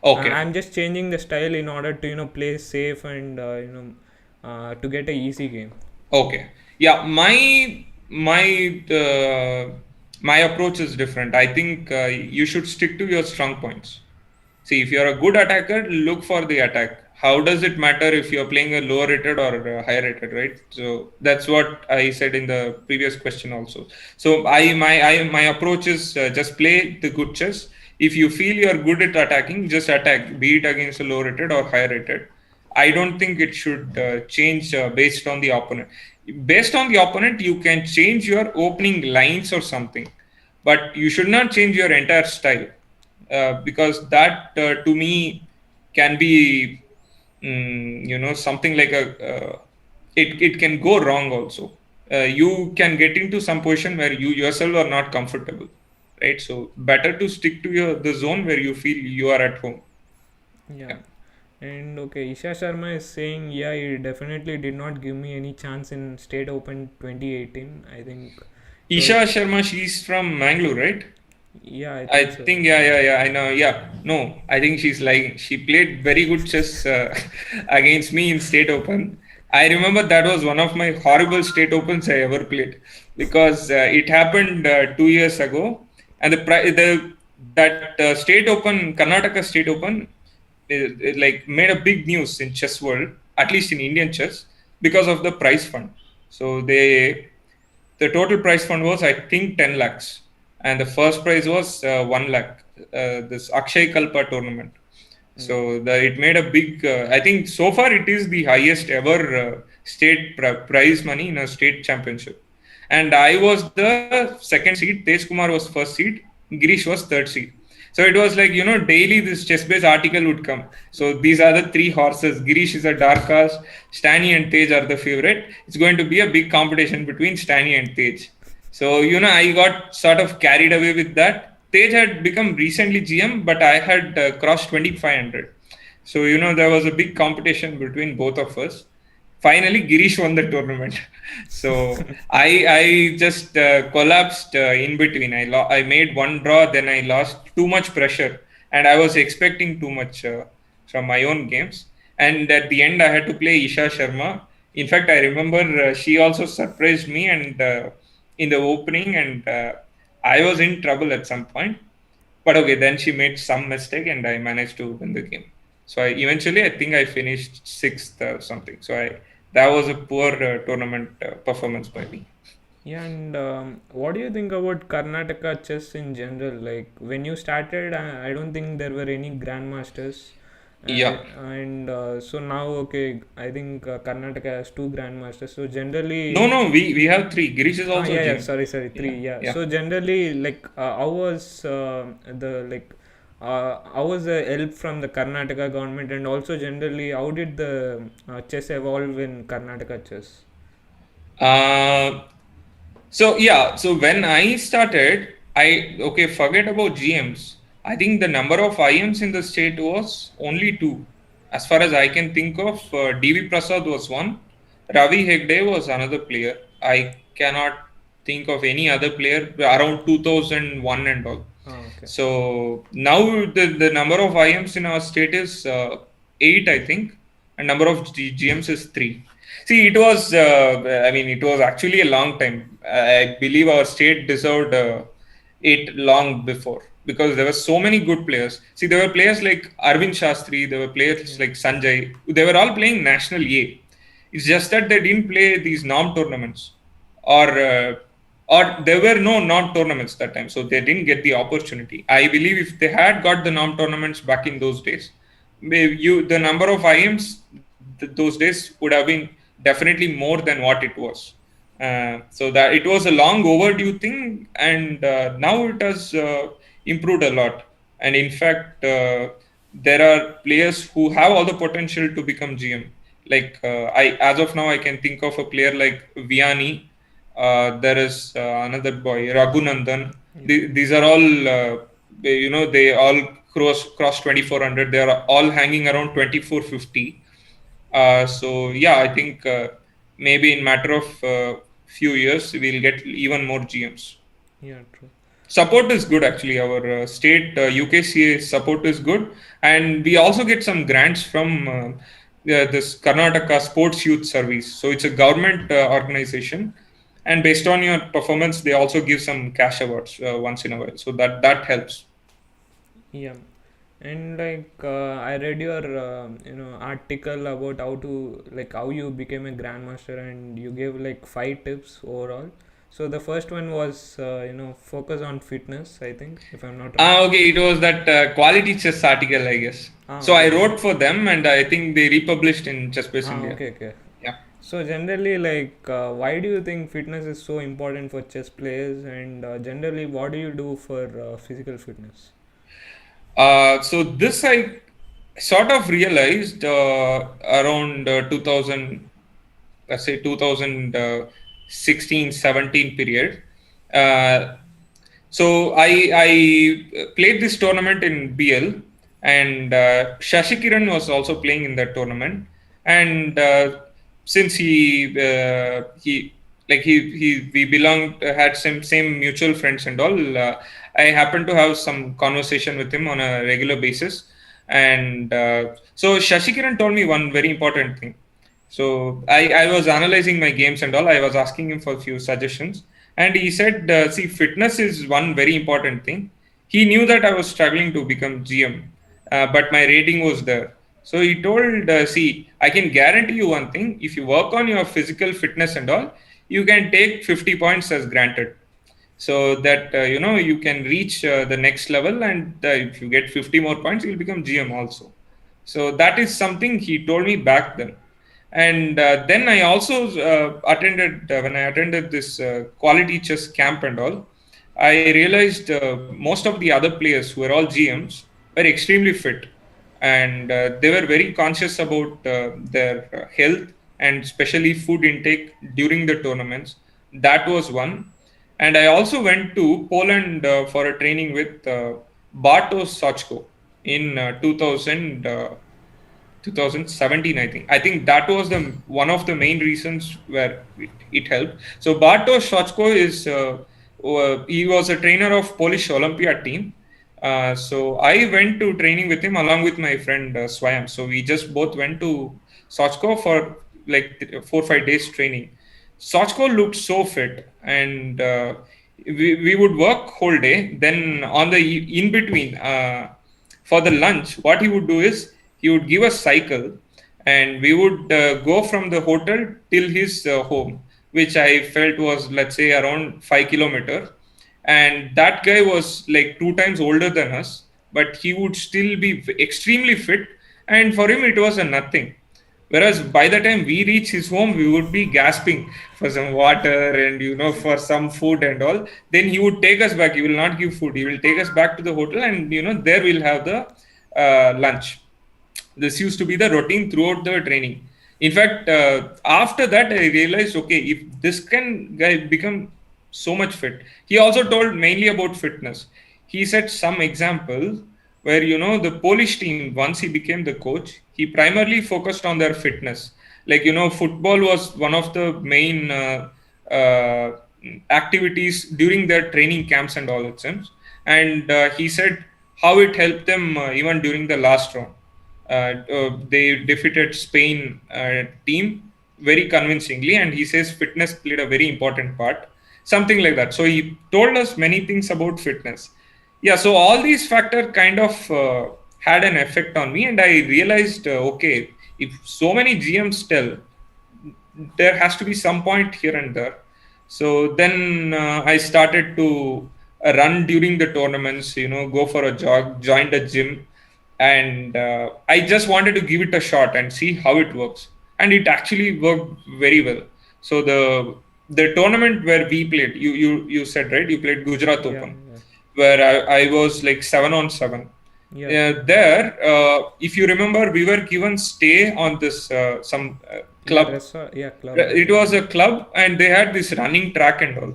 B: Okay.
A: I'm just changing the style in order to, play safe and, to get a easy game.
B: Okay. Yeah. My approach is different. I think you should stick to your strong points. See, if you're a good attacker, look for the attack. How does it matter if you're playing a lower rated or a higher rated, right? So that's what I said in the previous question also. So my approach is just play the good chess. If you feel you're good at attacking, just attack, be it against a low rated or higher rated. I don't think it should change based on the opponent. Based on the opponent, you can change your opening lines or something, but you should not change your entire style because that to me can be something like it can go wrong also. You can get into some position where you yourself are not comfortable, right? So better to stick to the zone where you feel you are at home.
A: Yeah.
B: Yeah.
A: And okay, Isha Sharma is saying, yeah, he definitely did not give me any chance in State Open 2018. I think so.
B: Isha Sharma, she's from Mangalore, right?
A: Yeah, I
B: I
A: think so.
B: think, yeah, I know. Yeah, no, I think she's lying. She played very good chess against me in State Open. I remember that was one of my horrible State Opens I ever played because it happened 2 years ago, and the that State Open, Karnataka State Open, it like made a big news in chess world, at least in Indian chess, because of the prize fund. So the total prize fund was, I think, 10 lakhs. And the first prize was 1 lakh, this Akshay Kalpa tournament.
A: Yeah.
B: So it made a big, I think so far it is the highest ever state prize money in a state championship. And I was the second seed, Tej Kumar was first seed, Girish was third seed. So it was like, daily this chess based article would come. So these are the three horses. Girish is a dark horse, Stany and Tej are the favorite. It's going to be a big competition between Stany and Tej. So, I got sort of carried away with that. Tej had become recently GM, but I had crossed 2500. So, there was a big competition between both of us. Finally, Girish won the tournament. So, I just collapsed in between. I made one draw, then I lost too much pressure, and I was expecting too much from my own games. And at the end, I had to play Isha Sharma. In fact, I remember she also surprised me and in the opening, and I was in trouble at some point. But okay, then she made some mistake, and I managed to win the game. So I think I finished sixth or something. So that was a poor tournament performance by me.
A: Yeah, and what do you think about Karnataka chess in general? Like when you started, I don't think there were any grandmasters,
B: Yeah.
A: and so now, okay, I think Karnataka has two grandmasters. So
B: No,
A: generally,
B: no, we have three. Girish is
A: ah,
B: also
A: yeah, yeah,
B: GM.
A: sorry,
B: Yeah,
A: three, yeah.
B: yeah.
A: So generally, like, how was how was the help from the Karnataka government, and also generally, how did the chess evolve in Karnataka chess?
B: Uh, so when I started, forget about GMs. I think the number of IMs in the state was only two, as far as I can think of. DV Prasad was one, Ravi Hegde was another player. I cannot think of any other player around 2001 and all.
A: Okay.
B: So now the number of IMs in our state is 8, I think, and number of GMs is 3. See, it was, I mean, it was actually a long time. I believe our state deserved it long before because there were so many good players. See, there were players like Arvind Shastri, there were players
A: Yeah.
B: like Sanjay. They were all playing national A. It's just that they didn't play these norm tournaments, or there were no norm tournaments that time, so they didn't get the opportunity. I believe if they had got the norm tournaments back in those days, the number of IMs those days would have been definitely more than what it was. So that it was a long overdue thing, and now it has improved a lot. And in fact, there are players who have all the potential to become GM. Like I, as of now, I can think of a player like Vianney. There is another boy, Raghunandan.
A: Yeah.
B: These are all, they all cross 2400. They are all hanging around 2450. So yeah, I think maybe in matter of few years we'll get even more GMs.
A: Yeah. True.
B: Support is good actually. Our state UKCA support is good, and we also get some grants from this Karnataka Sports Youth Service. So it's a government organization, and based on your performance, they also give some cash awards once in a while. So that helps.
A: Yeah. And like I read your article about how you became a grandmaster, and you gave like 5 tips overall. So the first one was focus on fitness, I think, if I'm not wrong.
B: Ah, okay. It was that quality chess article, I guess. So
A: Okay,
B: I
A: okay.
B: wrote for them, and I think they republished in ChessBase India.
A: Okay, okay.
B: Yeah.
A: So generally, like, why do you think fitness is so important for chess players, and generally, what do you do for physical fitness?
B: So this I sort of realized around 2000, let's say 2016, 17 period. Uh, so I played this tournament in BL, and Sasikiran was also playing in that tournament. And since he like he we belonged had same mutual friends and all, I happened to have some conversation with him on a regular basis. And so Sasikiran told me one very important thing. So I was analyzing my games and all. I was asking him for a few suggestions, and he said, "See, fitness is one very important thing." He knew that I was struggling to become GM, but my rating was there. So he told, "See, I can guarantee you one thing: if you work on your physical fitness and all, you can take 50 points as granted. So that you can reach the next level, and if you get 50 more points, you'll become GM also." So that is something he told me back then. And then I also attended when I attended this quality chess camp and all. I realized most of the other players who were all GMs were extremely fit, and they were very conscious about their health, and especially food intake during the tournaments. That was one. And I also went to Poland for a training with Bartosz Sochko in 2017, I think that was the one of the main reasons where it helped. So Bartosz Sochko is he was a trainer of Polish Olympiad team. So I went to training with him along with my friend Swayam. So we just both went to Sochko for like 4 or 5 days training. Sochko looked so fit, and we would work whole day. Then on the in between, for the lunch, what he would do is he would give us cycle, and we would go from the hotel till his home, which I felt was, let's say, around 5 kilometers. And that guy was like 2 times older than us, but he would still be extremely fit, and for him it was a nothing. Whereas by the time we reach his home, we would be gasping for some water and for some food and all. Then he would take us back. He will not give food. He will take us back to the hotel, and there we'll have the lunch. This used to be the routine throughout the training. In fact, after that, I realized, okay, if this can guy become so much fit. He also told mainly about fitness. He said some example where the Polish team, once he became the coach, he primarily focused on their fitness. like, football was one of the main uh, activities during their training camps and all, it seems. And he said how it helped them even during the last round. They defeated Spain team very convincingly, and he says fitness played a very important part, something like that. So he told us many things about fitness. Yeah, so all these factors kind of had an effect on me, and I realized, okay, if so many GMs tell, there has to be some point here and there. So then I started to run during the tournaments, go for a jog, join the gym, and I just wanted to give it a shot and see how it works. And it actually worked very well. So the tournament where we played, you said, right? You played Gujarat
A: Yeah,
B: Open,
A: yeah,
B: where I was like 7-on-7.
A: yeah,
B: There, if you remember, we were given stay on this some
A: yeah.
B: club.
A: Resort, yeah, club. I
B: It
A: think.
B: was a club, and they had this running track and all,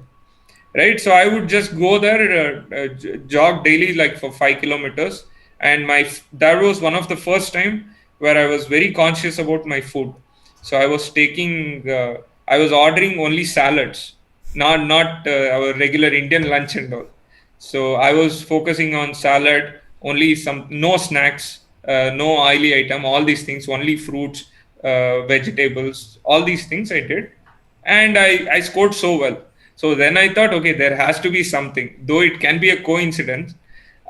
B: right? So I would just go there, jog daily, like for 5 kilometers. And that was one of the first time where I was very conscious about my food. So I was ordering only salads, not our regular Indian lunch and all. So I was focusing on salad, only some, no snacks, no oily item, all these things, only fruits, vegetables, all these things I did, and I scored so well. So then I thought, okay, there has to be something, though it can be a coincidence.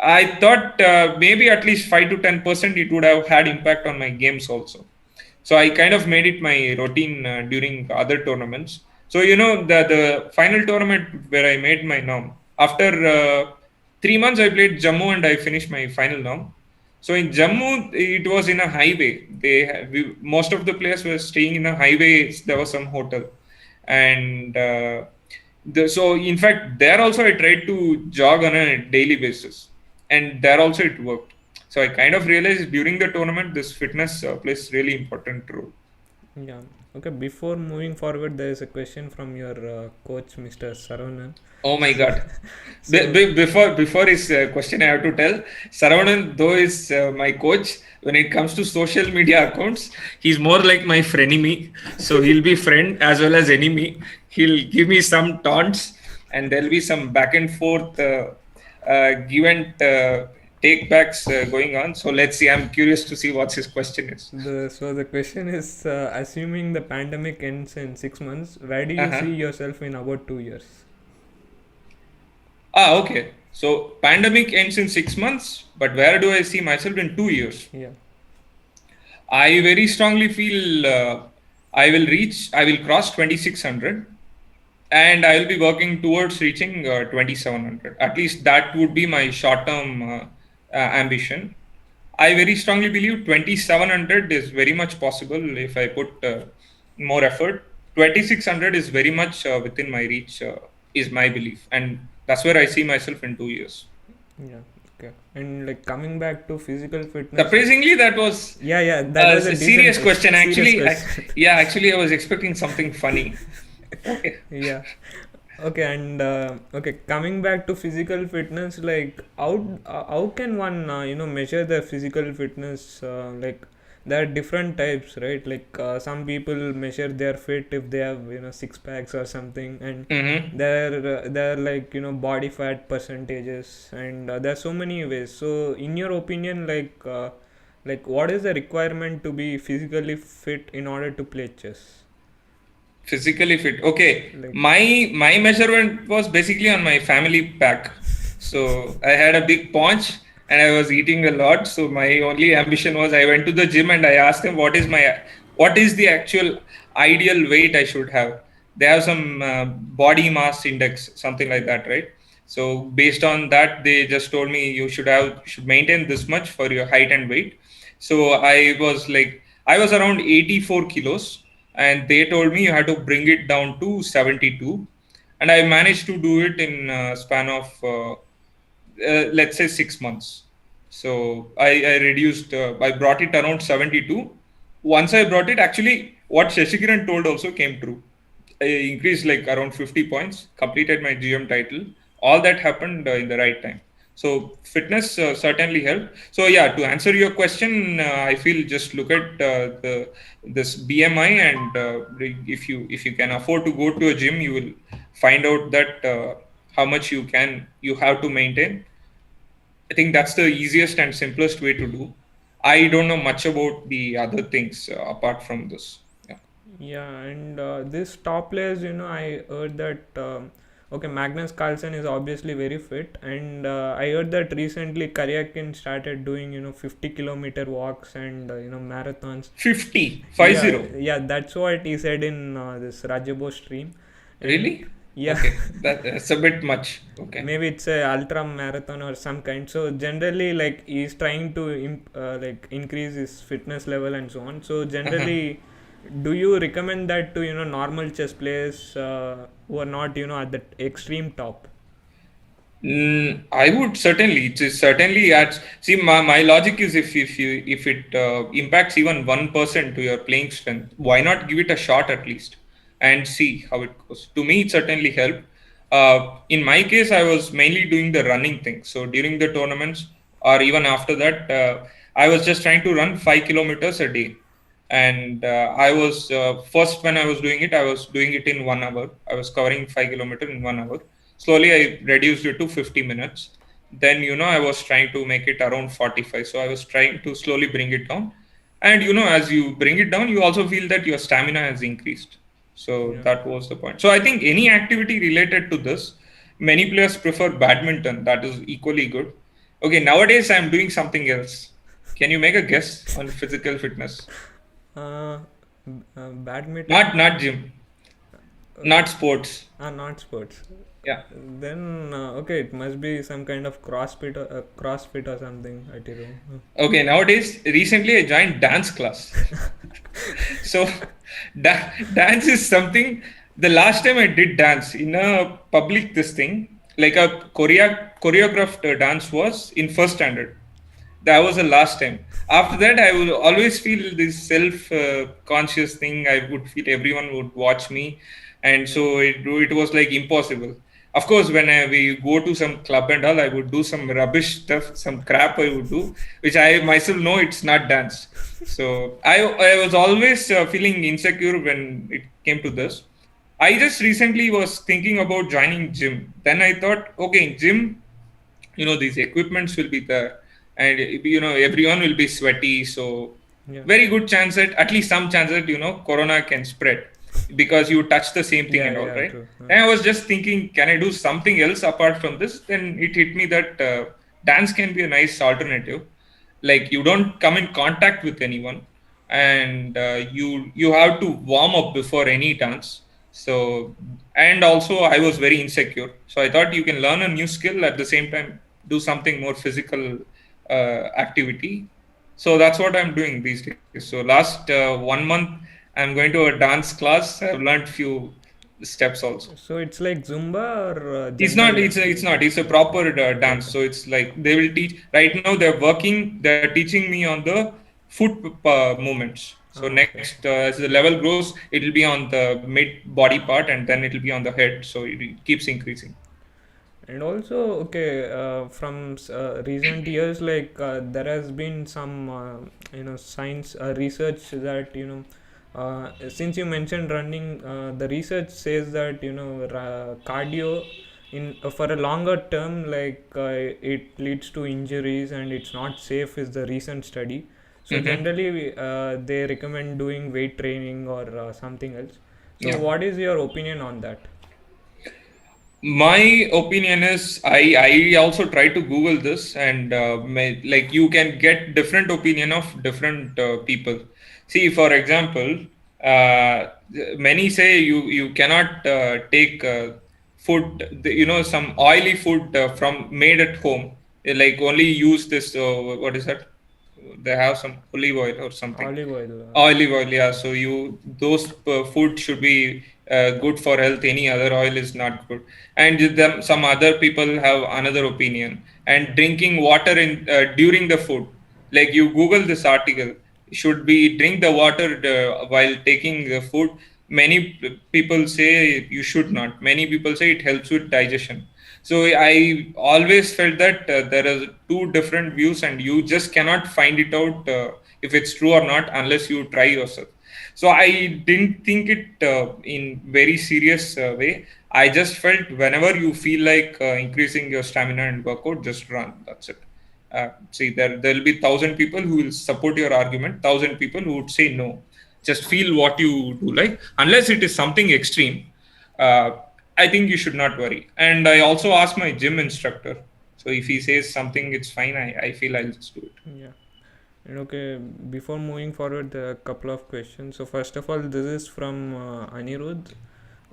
B: I thought maybe at least 5 to 10% it would have had impact on my games also. So I kind of made it my routine during other tournaments. So the final tournament where I made my norm, after 3 months I played Jammu and I finished my final norm. So in Jammu it was in a highway. Most of the players were staying in a highway. There was some hotel, and so in fact there also I tried to jog on a daily basis, and there also it worked. So I kind of realized during the tournament this fitness plays really important role.
A: Yeah. Okay. Before moving forward, there is a question from your coach, Mr. Saravanan.
B: Oh my
A: So,
B: God!
A: so
B: Before his question, I have to tell Saravanan, though is my coach. When it comes to social media accounts, he's more like my frenemy. So he'll be friend as well as enemy. He'll give me some taunts, and there'll be some back and forth, give and take backs going on. So let's see. I'm curious to see what his question is.
A: the question is, assuming the pandemic ends in 6 months, where do you
B: Uh-huh.
A: see yourself in about 2 years?
B: Okay. So pandemic ends in 6 months, but where do I see myself in 2 years?
A: Yeah.
B: I very strongly feel I will cross 2600, and I will be working towards reaching 2700. At least that would be my short term ambition. I very strongly believe 2700 is very much possible if I put more effort. 2600 is very much within my reach, is my belief. And that's where I see myself in 2 years.
A: Yeah. Okay. And like coming back to physical fitness.
B: Surprisingly, that was
A: Yeah, yeah. That was a
B: a
A: decent
B: serious question.
A: serious
B: Actually,
A: question.
B: yeah, actually, I was expecting something funny. Okay.
A: Yeah. Okay, and okay, coming back to physical fitness, like how can one measure the physical fitness? Like there are different types, right? Like some people measure their fit if they have six packs or something, and
B: Mm-hmm.
A: there are like body fat percentages, and there are so many ways. So in your opinion, like what is the requirement to be physically fit in order to play chess?
B: Physically fit. Okay.
A: Like
B: My measurement was basically on my family pack. So I had a big paunch and I was eating a lot. So my only ambition was I went to the gym and I asked them what is the actual ideal weight I should have. They have some body mass index, something like that, right? So based on that, they just told me you should maintain this much for your height and weight. So I was around 84 kilos, and they told me you had to bring it down to 72, and I managed to do it in a span of let's say 6 months. So I brought it around 72. Once I brought it, actually what Shashikiran told also came true. I increased like around 50 points, completed my GM title. All that happened in the right time. So fitness certainly helped. So yeah, to answer your question, I feel just look at the this BMI, and if you can afford to go to a gym, you will find out that how much you have to maintain. I think that's the easiest and simplest way to do. I don't know much about the other things apart from this. Yeah.
A: Yeah, and this top players, I heard that okay, Magnus Carlsen is obviously very fit, and I heard that recently Karyakin started doing 50-kilometer walks and marathons.
B: 50,
A: Yeah,
B: 50.
A: yeah, that's what he said in this Rajabo stream, and
B: Really?
A: yeah.
B: Okay, that's a bit much. Okay.
A: Maybe it's a ultra marathon or some kind. So generally, like he's trying to like increase his fitness level and so on. So generally, do you recommend that to normal chess players who are not at the extreme top?
B: I would certainly. It is certainly adds. See, my logic is if it impacts even 1% to your playing strength, why not give it a shot at least and see how it goes? To me, it certainly helped. In my case, I was mainly doing the running thing. So during the tournaments or even after that, I was just trying to run 5 kilometers a day. And I was first when I was doing it, I was doing it in 1 hour. I was covering 5 kilometers in 1 hour. Slowly, I reduced it to 50 minutes. Then, I was trying to make it around 45. So I was trying to slowly bring it down. And, as you bring it down, you also feel that your stamina has increased. So
A: Yeah.
B: that was the point. So I think any activity related to this, many players prefer badminton. That is equally good. Okay, nowadays I'm doing something else. Can you make a guess on physical fitness?
A: Uh, Badminton.
B: Not gym, not sports.
A: Not sports.
B: Yeah.
A: Then okay, it must be some kind of CrossFit or something. I tell you.
B: Okay, nowadays, recently I joined dance class. So, dance is something. The last time I did dance in a public this thing, like a choreographed dance was in first standard. That was the last time. After that, I would always feel this self conscious thing. I would feel everyone would watch me, and
A: Yeah.
B: so it was like impossible. Of course, when we go to some club and all, I would do some rubbish stuff, some crap I would do, which I myself know it's not dance. So I was always feeling insecure when it came to this. I just recently was thinking about joining gym. Then I thought, okay, gym, these equipments will be there, and everyone will be sweaty. So
A: Yeah.
B: very good chance that at least some chance that corona can spread because you touch the same thing
A: Yeah.
B: and all,
A: Yeah.
B: right?
A: True.
B: And I was just thinking, can I do something else apart from this? Then it hit me that dance can be a nice alternative. Like you don't come in contact with anyone, and you have to warm up before any dance. So, and also I was very insecure, so I thought you can learn a new skill at the same time, do something more physical activity. So that's what I'm doing these days. So last 1 month I'm going to a dance class. I've learned few steps also.
A: So it's like Zumba or
B: It's not.
A: general.
B: It's not. It's a proper dance.
A: Proper.
B: So it's like they will teach. Right now they're working. They're teaching me on the foot movements. So
A: Okay.
B: next, as the level grows, it will be on the mid body part, and then it will be on the head. So it keeps increasing.
A: And also, okay, from recent years, like there has been some, science research that since you mentioned running, the research says that cardio in for a longer term, like it leads to injuries and it's not safe. Is the recent study. So
B: Hmm.
A: generally, they recommend doing weight training or something else. So,
B: Yeah.
A: what is your opinion on that?
B: My opinion is I also try to Google this, and like you can get different opinion of different people. See, for example, uh, many say you cannot take food, some oily food from made at home. Like only use this. What is that? They have some olive oil or something.
A: Olive oil.
B: Olive oil, yeah. So those food should be good for health. Any other oil is not good. And some other people have another opinion. And
A: Yeah.
B: drinking water in during the food, like you Google this article, should be drink the water while taking the food. Many people say you should not. Many people say it helps with digestion. So I always felt that there are two different views, and you just cannot find it out if it's true or not unless you try yourself. So I didn't think it in very serious way. I just felt whenever you feel like increasing your stamina and workout, just run. That's it. See, there'll be 1,000 people who will support your argument. 1,000 people who would say no. Just feel what you do like, unless it is something extreme. Uh, I think you should not worry. And I also asked my gym instructor. So if he says something, it's fine. I feel I'll just do it.
A: Yeah. And okay, before moving forward, there are a couple of questions. So first of all, this is from Anirudh.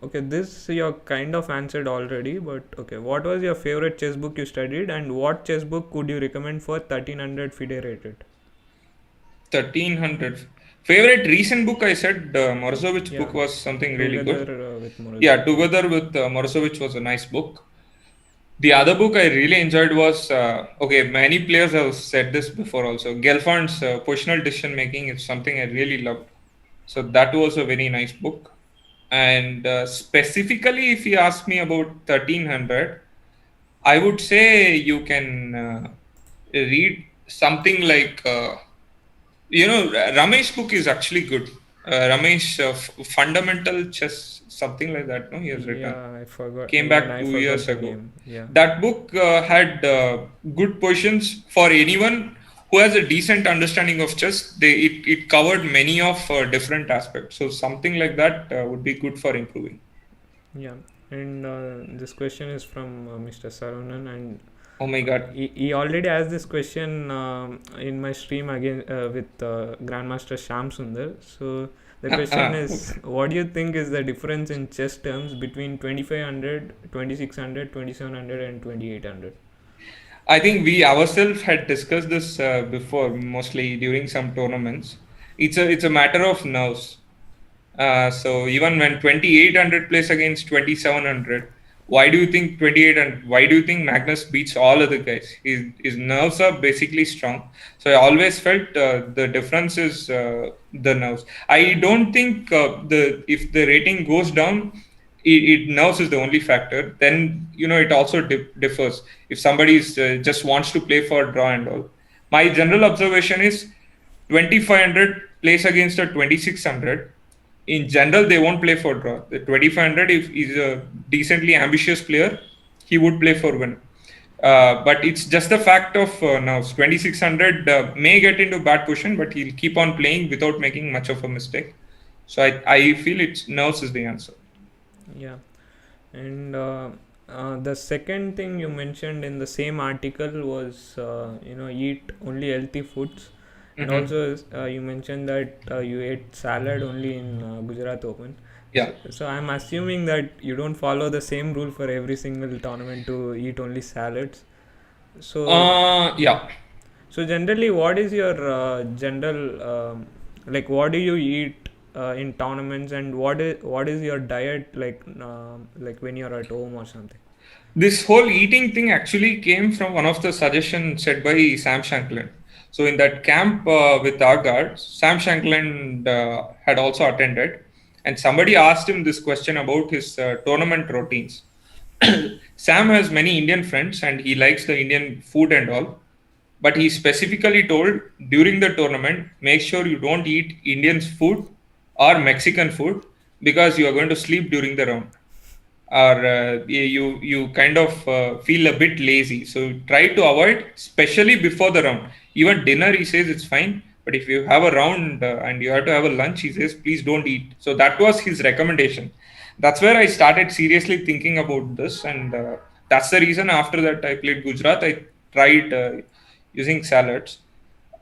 A: Okay, this you kind of answered already, but okay, what was your favorite chess book you studied, and what chess book would you recommend for 1300 FIDE rated?
B: 1,300. Favorite recent book, I said Morozovich book
A: Yeah,
B: was something really good.
A: together with Morozov.
B: Yeah, Together with Morozovich was a nice book. The other book I really enjoyed was okay. Many players have said this before also. Gelfand's Positional Decision Making is something I really loved. So that was a very nice book. And specifically, if you ask me about 1,300, I would say you can read something like Ramesh book is actually good. Ramesh Fundamental Chess, something like that. No, he has written.
A: Yeah, I forgot.
B: Came
A: Even
B: back
A: I
B: 2 years
A: forgot the
B: ago.
A: name. Yeah.
B: That book had good positions for anyone who has a decent understanding of chess. It covered many of different aspects. So something like that would be good for improving.
A: Yeah. And this question is from Mr. Sarunan, and
B: Oh my God.
A: he already asked this question in my stream again with Grandmaster Sham Sundar. So the question is, what do you think is the difference in chess terms between 2500, 2600, 2700, and 2800?
B: I think we ourselves had discussed this before, mostly during some tournaments. It's a matter of nerves. So even when 2,800 plays against 2,700, why do you think 2,800? Why do you think Magnus beats all other guys? His nerves are basically strong. So I always felt the difference is the nerves. I don't think the if the rating goes down, nerves is the only factor. Then it also differs. If somebody is just wants to play for draw and all. My general observation is 2,500 plays against a 2,600. In general, they won't play for draw. The 2,500, if he's a decently ambitious player, he would play for win. But it's just the fact of now 2,600 may get into bad position, but he'll keep on playing without making much of a mistake. So I feel it's nerves is the answer.
A: Yeah. And the second thing you mentioned in the same article was, eat only healthy foods. And also, you mentioned that you ate salad only in Gujarat Open.
B: Yeah.
A: So I'm assuming that you don't follow the same rule for every single tournament to eat only salads. So
B: Yeah.
A: So generally, what is your like? What do you eat in tournaments, and what is your diet like when you're at home or something?
B: This whole eating thing actually came from one of the suggestions said by Sam Shankland. So in that camp with our guard, Sam Shankland had also attended, and somebody asked him this question about his tournament routines. Sam has many Indian friends, and he likes the Indian food and all. But he specifically told during the tournament, make sure you don't eat Indian food or Mexican food because you are going to sleep during the round, or you kind of feel a bit lazy. So try to avoid, especially before the round. Even dinner, he says it's fine, but if you have a round and you have to have a lunch, he says please don't eat. So that was his recommendation. That's where I started seriously thinking about this, and that's the reason after that I played Gujarat. I tried using salads.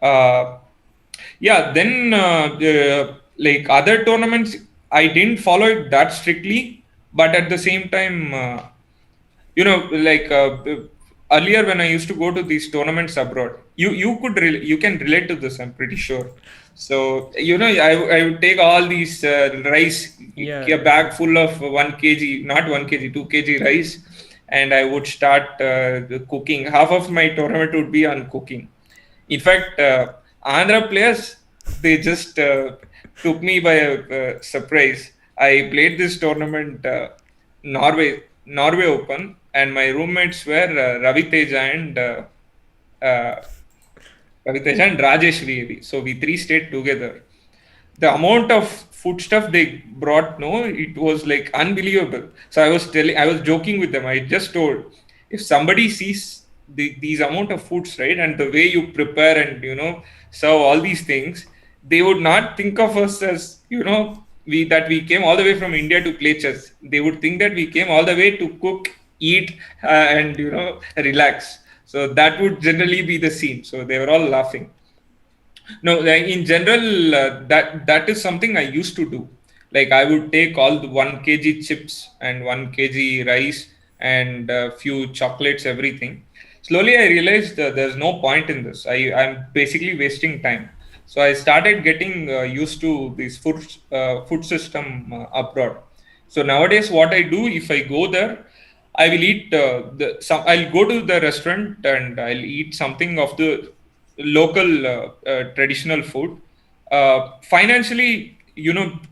B: Uh, yeah, then like other tournaments, I didn't follow it that strictly, but at the same time, like earlier when I used to go to these tournaments abroad, you can relate to this. I'm pretty sure. So I would take all these rice, a bag full of 1 kg, not 1 kg, 2 kg rice, and I would start cooking. Half of my tournament would be on cooking. In fact, Andhra players, they just took me by a surprise. I played this tournament, Norway Open, and my roommates were Ravi Teja uh, and Rajesh VAV. So we three stayed together. The amount of food stuff they brought, no, it was like unbelievable. So I was joking with them. I just told, if somebody sees these amount of foods, right, and the way you prepare and serve all these things, they would not think of us as we came all the way from India to play chess. They would think that we came all the way to cook, eat, and relax. So that would generally be the scene. So they were all laughing. No, like in general, that is something I used to do. Like I would take all the 1 kg chips and 1 kg rice and a few chocolates, everything. Slowly, I realized there's no point in this. I'm basically wasting time. So I started getting used to this food system abroad. So nowadays, what I do if I go there, I will eat I'll go to the restaurant and I'll eat something of the local traditional food. Financially,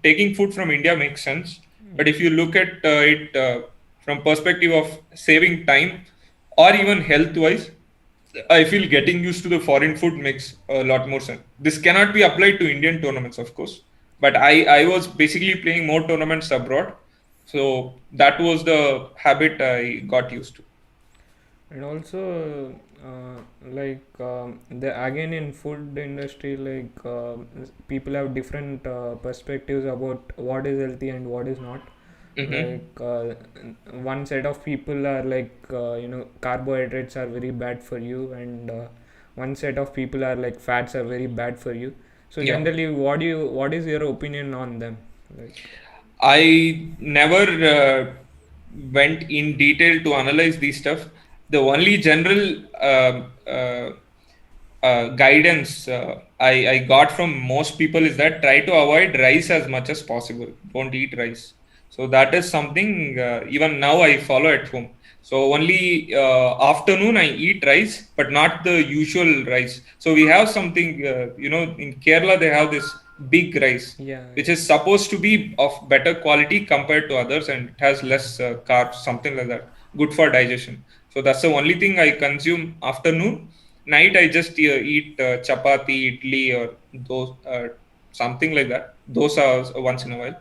B: taking food from India makes sense, but if you look at it from perspective of saving time or even health wise, I feel getting used to the foreign food makes a lot more sense. This cannot be applied to Indian tournaments, of course, but I was basically playing more tournaments abroad, so that was the habit I got used to.
A: And also the again in food industry, people have different perspectives about what is healthy and what is not.
B: Hmm.
A: Like one set of people are like carbohydrates are very bad for you, and one set of people are like fats are very bad for you. So
B: Yeah.
A: generally, what is your opinion on them, like?
B: I never went in detail to analyze these stuff. The only general guidance I got from most people is that try to avoid rice as much as possible. Don't eat rice. So that is something even now I follow at home. So only afternoon I eat rice, but not the usual rice. So we have something, in Kerala they have this big rice,
A: Yeah,
B: which
A: yeah.
B: is supposed to be of better quality compared to others, and it has less carbs, something like that. Good for digestion. So that's the only thing I consume afternoon. Night I just eat chapati, idli, or those something like that. Those are once in a while.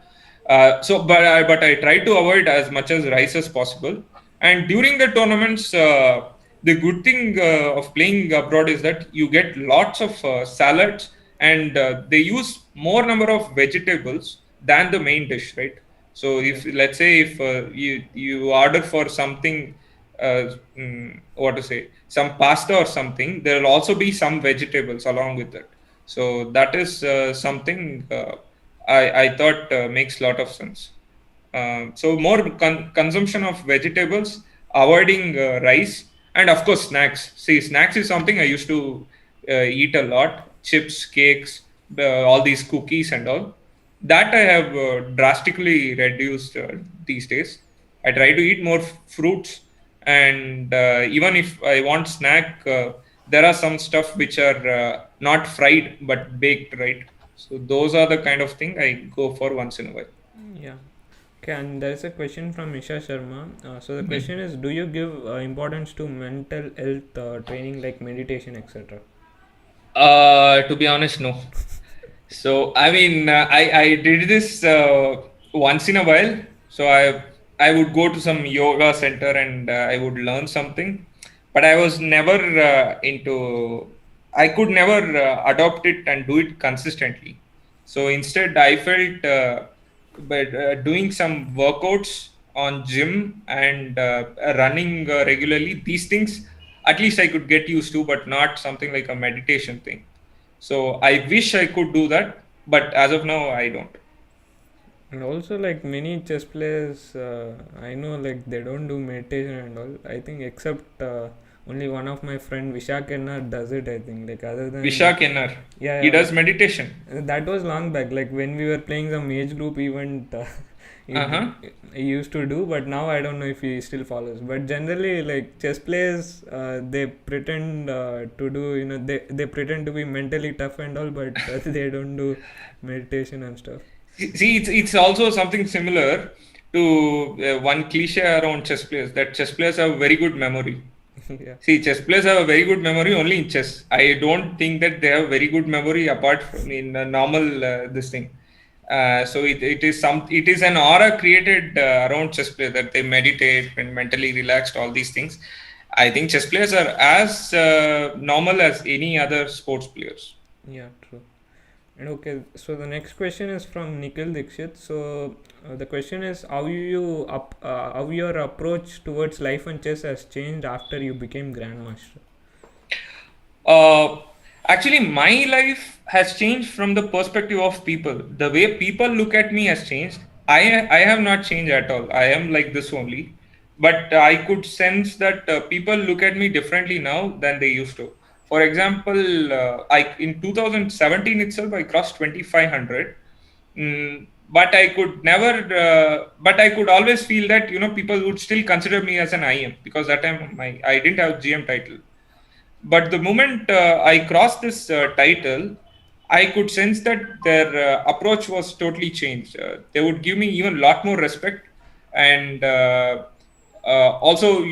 B: But I try to avoid as much as rice as possible. And during the tournaments, the good thing of playing abroad is that you get lots of salads, and they use more number of vegetables than the main dish, right? So
A: Yeah.
B: if let's say if you order for something, what to say, some pasta or something, there will also be some vegetables along with it. So that is something I thought makes a lot of sense. So more consumption of vegetables, avoiding rice, and of course snacks. See, snacks is something I used to eat a lot. Chips, cakes, all these cookies and all. That I have drastically reduced these days. I try to eat more fruits, and even if I want snack, there are some stuff which are not fried but baked, right? So those are the kind of thing I go for once in a while.
A: Yeah. Okay, and there is a question from Isha Sharma. So the
B: Mhm.
A: question is, do you give importance to mental health training like meditation, etc.?
B: To be honest, no. So I mean, I did this once in a while. So I would go to some yoga center and I would learn something, but I was never into. I could never adopt it and do it consistently. So instead, I felt but doing some workouts on gym and running regularly. These things, at least I could get used to, but not something like a meditation thing. So I wish I could do that, but as of now, I don't.
A: And also, like many chess players, I know like they don't do meditation and all. I think except only one of my friend Vishak does it. I think like other than
B: Vishak Kennar,
A: yeah,
B: he
A: yeah.
B: does meditation.
A: That was long back, like when we were playing some age group event.
B: Uh
A: He,
B: huh.
A: he used to do, but now I don't know if he still follows. But generally, like chess players, they pretend to do, they pretend to be mentally tough and all, but they don't do meditation and stuff.
B: See, it's also something similar to one cliche around chess players, that chess players have very good memory.
A: Yeah.
B: See, chess players have a very good memory only in chess. I don't think that they have very good memory apart from in a normal this thing. So it is an aura created around chess players, that they meditate and mentally relaxed, all these things. I think chess players are as normal as any other sports players.
A: Yeah, true. And okay, so the next question is from Nikhil Dixit. So the question is how your approach towards life and chess has changed after you became grandmaster.
B: Uh, Actually, my life has changed from the perspective of people. The way people look at me has changed. I have not changed at all. I am like this only. But I could sense that people look at me differently now than they used to. For example, I in 2017 itself I crossed 2500. But I could never. But I could always feel that people would still consider me as an IM, because that time I didn't have GM title. But the moment I crossed this title, I could sense that their approach was totally changed. They would give me even a lot more respect, and also,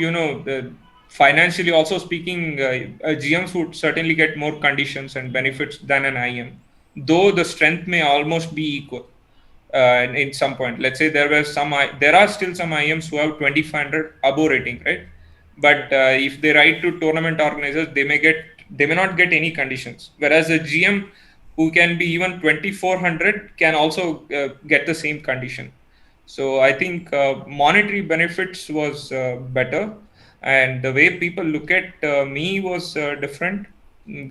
B: financially also speaking, GMs would certainly get more conditions and benefits than an IM, though the strength may almost be equal. In some point, let's say there are still some IMs who have 2500 above rating, right? But if they write to tournament organizers, they may not get any conditions, whereas a GM who can be even 2400 can also get the same condition. So I think monetary benefits was better, and the way people look at me was different.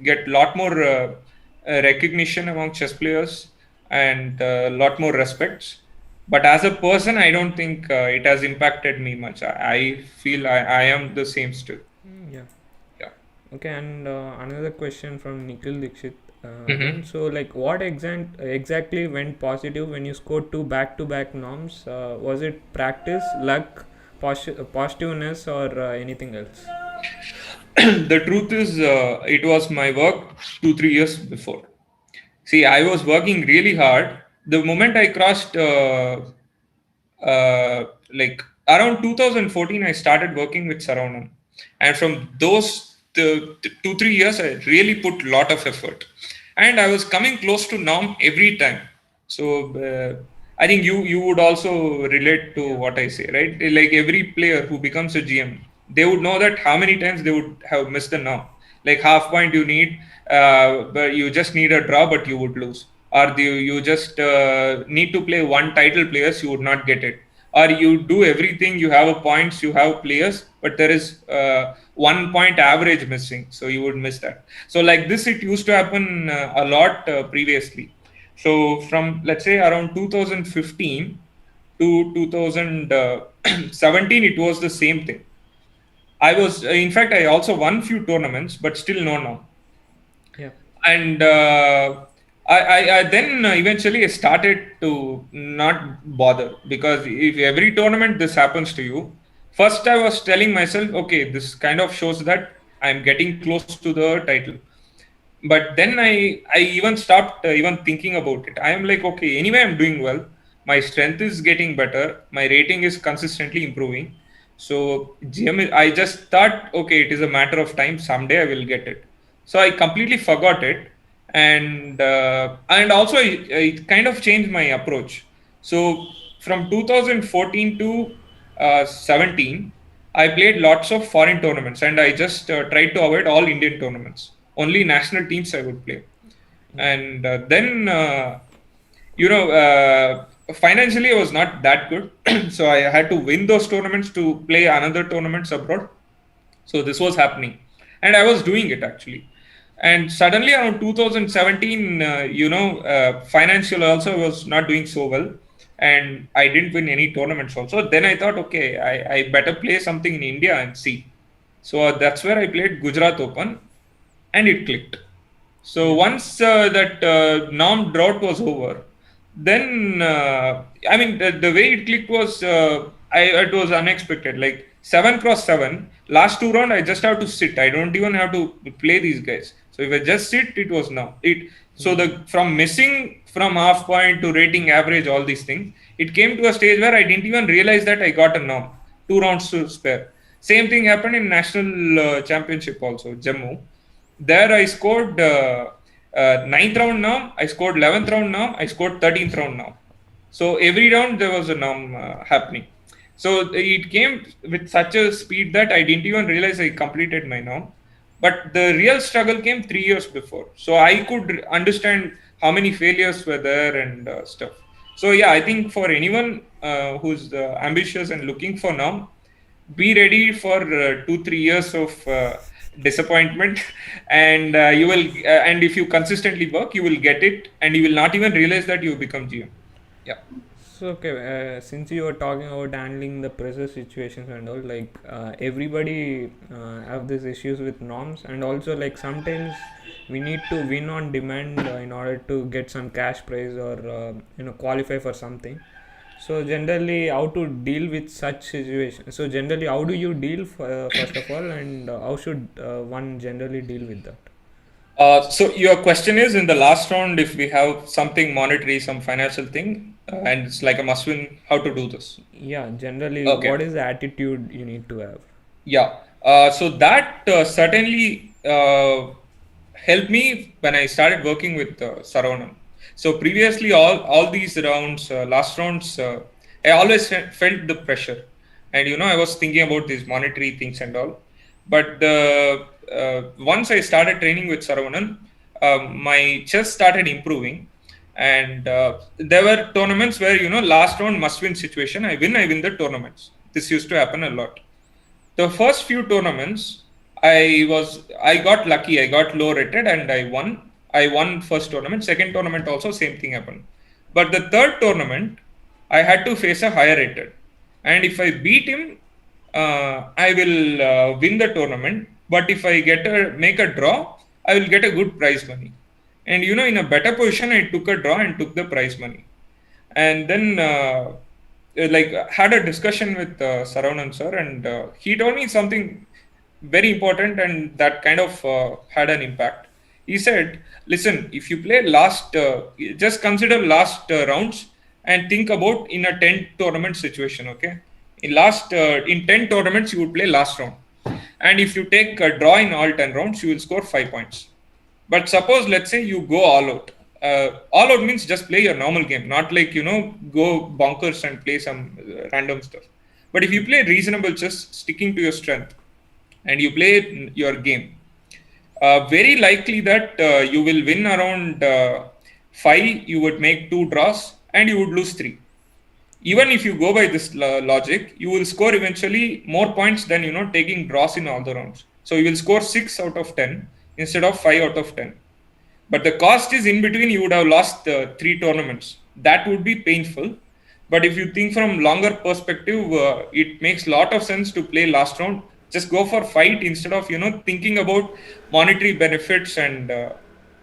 B: Get a lot more recognition among chess players, and a lot more respects. But as a person, I don't think it has impacted me much. I feel I am the same still.
A: Yeah.
B: Yeah.
A: Okay, and another question from Nikhil Dixit again.
B: Hmm.
A: So, like, what exactly went positive when you scored two back-to-back norms? Was it practice, luck, positiveness, or anything else?
B: The truth is, it was my work 2 3 years before. See, I was working really hard. The moment I crossed, like around 2014, I started working with Saravanam, and from those 2 3 years, I really put a lot of effort, and I was coming close to norm every time. So I think you would also relate to
A: Yeah.
B: what I say, right? Like every player who becomes a GM, they would know that how many times they would have missed the norm. Like half point you need, but you just need a draw, but you would lose. Or you just need to play one title players, you would not get it. Or you do everything, you have a points, you have players, but there is 1 point average missing, so you would miss that. So like this, it used to happen a lot previously. So from, let's say, around 2015 to 2017, it was the same thing. In fact, I also won few tournaments, but still no norm.
A: Yeah.
B: And I then eventually started to not bother, because if every tournament this happens to you, first I was telling myself, okay, this kind of shows that I'm getting close to the title. But then I even stopped even thinking about it. I am like, okay, anyway, I'm doing well. My strength is getting better. My rating is consistently improving. So I just thought, okay, it is a matter of time. Someday I will get it. So I completely forgot it, and also it kind of changed my approach. So from 2014 to 17, I played lots of foreign tournaments, and I just tried to avoid all Indian tournaments. Only national teams I would play.
A: Yeah.
B: And then, financially, I was not that good. So I had to win those tournaments to play another tournaments abroad. So this was happening, and I was doing it actually. And suddenly around 2017, financial also was not doing so well, and I didn't win any tournaments also. Then I thought, okay, I better play something in India and see. So that's where I played Gujarat Open, and it clicked. So
A: Yeah.
B: once that norm drought was over, then I mean the way it clicked was it was unexpected. Like 7 cross 7, last two round I just have to sit. I don't even have to play these guys. So if I just sit, it was now. So the from missing from half point to rating average, all these things, it came to a stage where I didn't even realize that I got a norm. 2 rounds to spare. Same thing happened in national championship also, Jammu. There I scored ninth round norm, I scored 11th round norm, I scored 13th round norm. So every round there was a norm happening. So it came with such a speed that I didn't even realize I completed my norm. But the real struggle came 3 years before. So I could understand how many failures were there and stuff. So yeah, I think for anyone who's ambitious and looking for norm, be ready for 2 3 years of disappointment, and you will and if you consistently work, you will get it, and you will not even realize that you become GM. Yeah.
A: So okay, since you were talking about handling the pressure situations and all, like everybody have these issues with norms, and also like sometimes we need to win on demand in order to get some cash prize or qualify for something. So generally, how to deal with such situations? So generally, how do you deal first of all, and how should one generally deal with that?
B: So your question is, in the last round, if we have something monetary, some financial thing, and it's like a must win, how to do this?
A: Yeah, generally, what
B: Okay.
A: is the attitude you need to have?
B: Yeah. So that certainly helped me when I started working with Saravanan. So previously, all these rounds, last rounds, I always felt the pressure, and I was thinking about these monetary things and all. But once I started training with Saravanan, my chess started improving, and there were tournaments where last round must win situation. I win the tournaments. This used to happen a lot. The first few tournaments, I got lucky. I got low rated and I won first tournament. Second tournament also same thing happened. But the third tournament, I had to face a higher rated, and if I beat him, I will win the tournament. But if I make a draw, I will get a good prize money. And in a better position, I took a draw and took the prize money. And then like had a discussion with Saravanan sir, and he told me something very important, and that kind of had an impact. He said, listen, if you play just consider last rounds and think about in a 10 tournament situation. Okay, in 10 tournaments you would play last round, and if you take a draw in all 10 rounds, you will score 5 points. But suppose, let's say you go all out. All out means just play your normal game, not like, go bonkers and play some random stuff. But if you play reasonable chess, sticking to your strength, and you play your game, very likely that you will win around 5, you would make 2 draws, and you would lose 3. Even if you go by this logic, you will score eventually more points than taking draws in all the rounds. So you will score 6 out of 10 instead of 5 out of 10. But the cost is in between. You would have lost 3 tournaments. That would be painful. But if you think from longer perspective, it makes a lot of sense to play last round. Just go for fight instead of thinking about monetary benefits and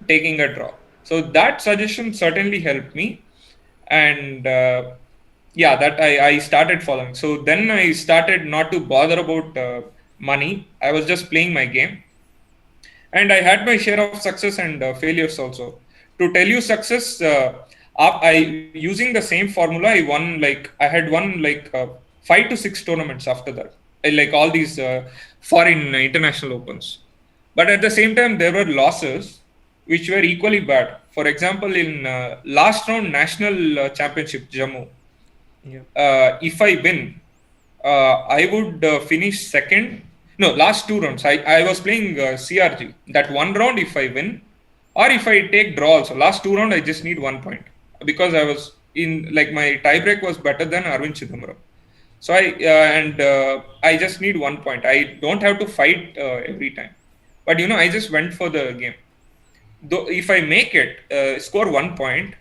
B: taking a draw. So that suggestion certainly helped me, and yeah, that I started following. So then I started not to bother about money. I was just playing my game, and I had my share of success and failures also. To tell you success, I using the same formula, I had won 5 to 6 tournaments after that. Like all these foreign international opens. But at the same time, there were losses which were equally bad. For example, in last round national championship Jammu,
A: Yeah.
B: if I win, I would finish second. No, last 2 rounds. I was playing CRG. That one round, if I win, or if I take draw also, last 2 rounds, I just need 1 point. Because I was my tiebreak was better than Arvind Chidambaram. So I just need 1 point. I don't have to fight every time. But I just went for the game. Though if I make it, score 1 point,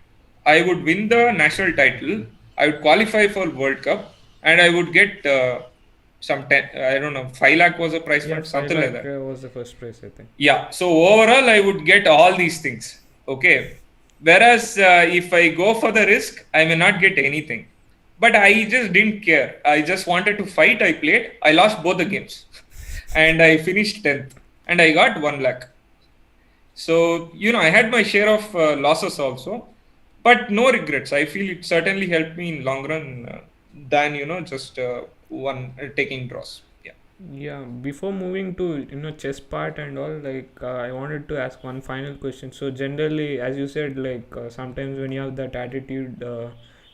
B: I would win the national title. I would qualify for World Cup, and I would get some I don't know, 5 lakh was a prize
A: Yeah,
B: fund,
A: 5
B: something like
A: lakh
B: that.
A: was the first prize, I think.
B: Yeah. So overall, I would get all these things. Okay. Whereas if I go for the risk, I may not get anything. But I just didn't care. I just wanted to fight. I played. I lost both the games, and I finished 10th, and I got 1 lakh. So, I had my share of losses also, but no regrets. I feel it certainly helped me in long run than, just one taking draws. Yeah.
A: Yeah, before moving to chess part and all, I wanted to ask one final question. So generally, as you said, sometimes when you have that attitude,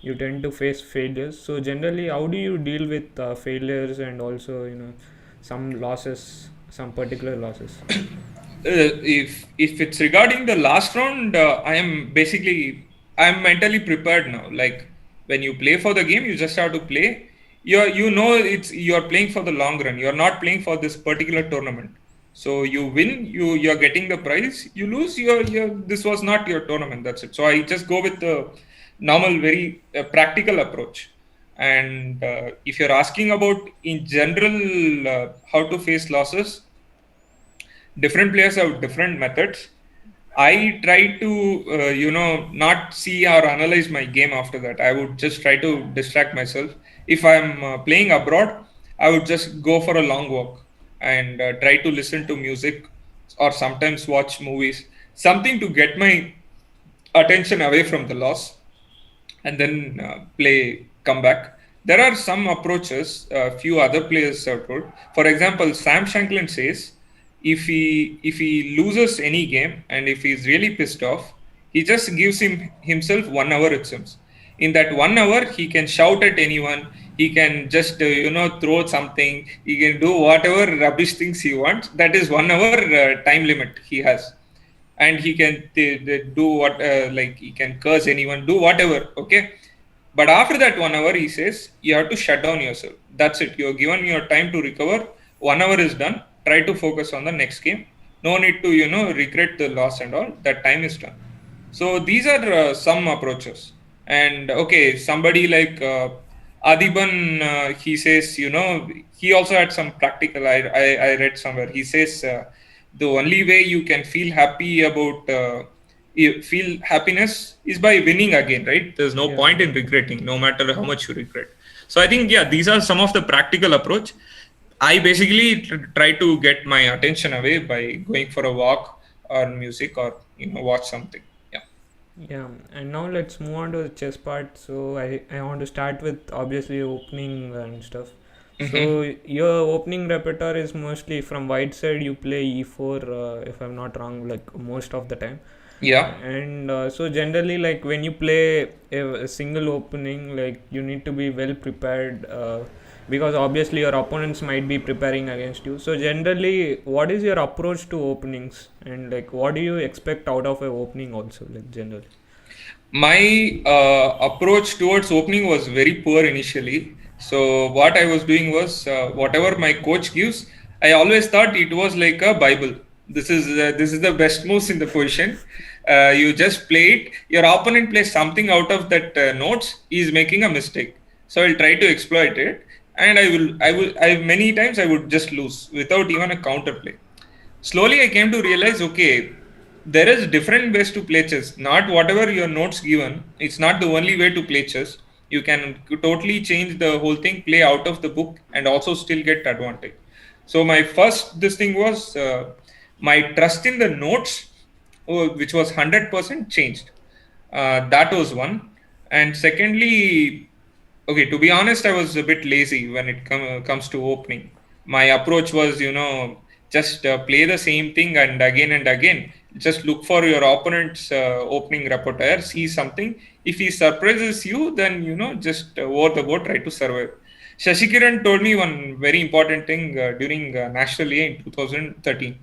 A: you tend to face failures. So generally, how do you deal with failures and also some losses, some particular losses?
B: If it's regarding the last round, I'm mentally prepared now. Like when you play for the game, you just have to play. You're playing for the long run. You're not playing for this particular tournament. So you win, you're getting the prize. You lose, you're this was not your tournament. That's it. So I just go with the normal, very practical approach. And if you're asking about in general how to face losses, different players have different methods. I try to, not see or analyze my game after that. I would just try to distract myself. If I'm playing abroad, I would just go for a long walk and try to listen to music or sometimes watch movies, something to get my attention away from the loss and then come back. There are some approaches few other players have told. For example, Sam Shankland says if he loses any game and if he's really pissed off, he just gives himself 1 hour, it seems. In that 1 hour, he can shout at anyone. He can just throw something. He can do whatever rubbish things he wants. That is 1 hour time limit he has, and he can do what like he can curse anyone, do whatever. Okay, but after that 1 hour, he says you have to shut down yourself. That's it. You're given your time to recover. 1 hour is done. Try to focus on the next game. No need to regret the loss and all. That time is done. So these are some approaches. And okay, somebody like Adiban, he says, he also had some practical. I read somewhere. He says the only way you can feel happy about you feel happiness is by winning again, right? There's no
A: Yeah.
B: point in regretting, no matter how much you regret. So I think, yeah, these are some of the practical approach. I basically try to get my attention away by going for a walk or music or watch something. Yeah.
A: Yeah, and now let's move on to the chess part. So I want to start with obviously opening and stuff.
B: Hmm.
A: So your opening repertoire is mostly from white side. You play e4, if I'm not wrong, like most of the time.
B: Yeah.
A: And so generally, like when you play a single opening, like you need to be well prepared. Because obviously your opponents might be preparing against you. So generally, what is your approach to openings, and like what do you expect out of a opening also, like generally?
B: My approach towards opening was very poor initially. So what I was doing was whatever my coach gives, I always thought it was like a Bible. This is the best moves in the position. You just play it. Your opponent plays something out of that notes. He is making a mistake. So I'll try to exploit it, and I many times I would just lose without even a counter play. Slowly I came to realize, okay, there is different ways to play chess. Not whatever your notes given, it's not the only way to play chess. You can totally change the whole thing, play out of the book, and also still get advantage. So my first this thing was my trust in the notes, which was 100% changed. That was one. And secondly, okay, to be honest, I was a bit lazy when it comes to opening. My approach was, just play the same thing and again. Just look for your opponent's opening repertoire, see something. If he surprises you, then, just over the board, try to survive. Sasikiran told me one very important thing during National A in 2013.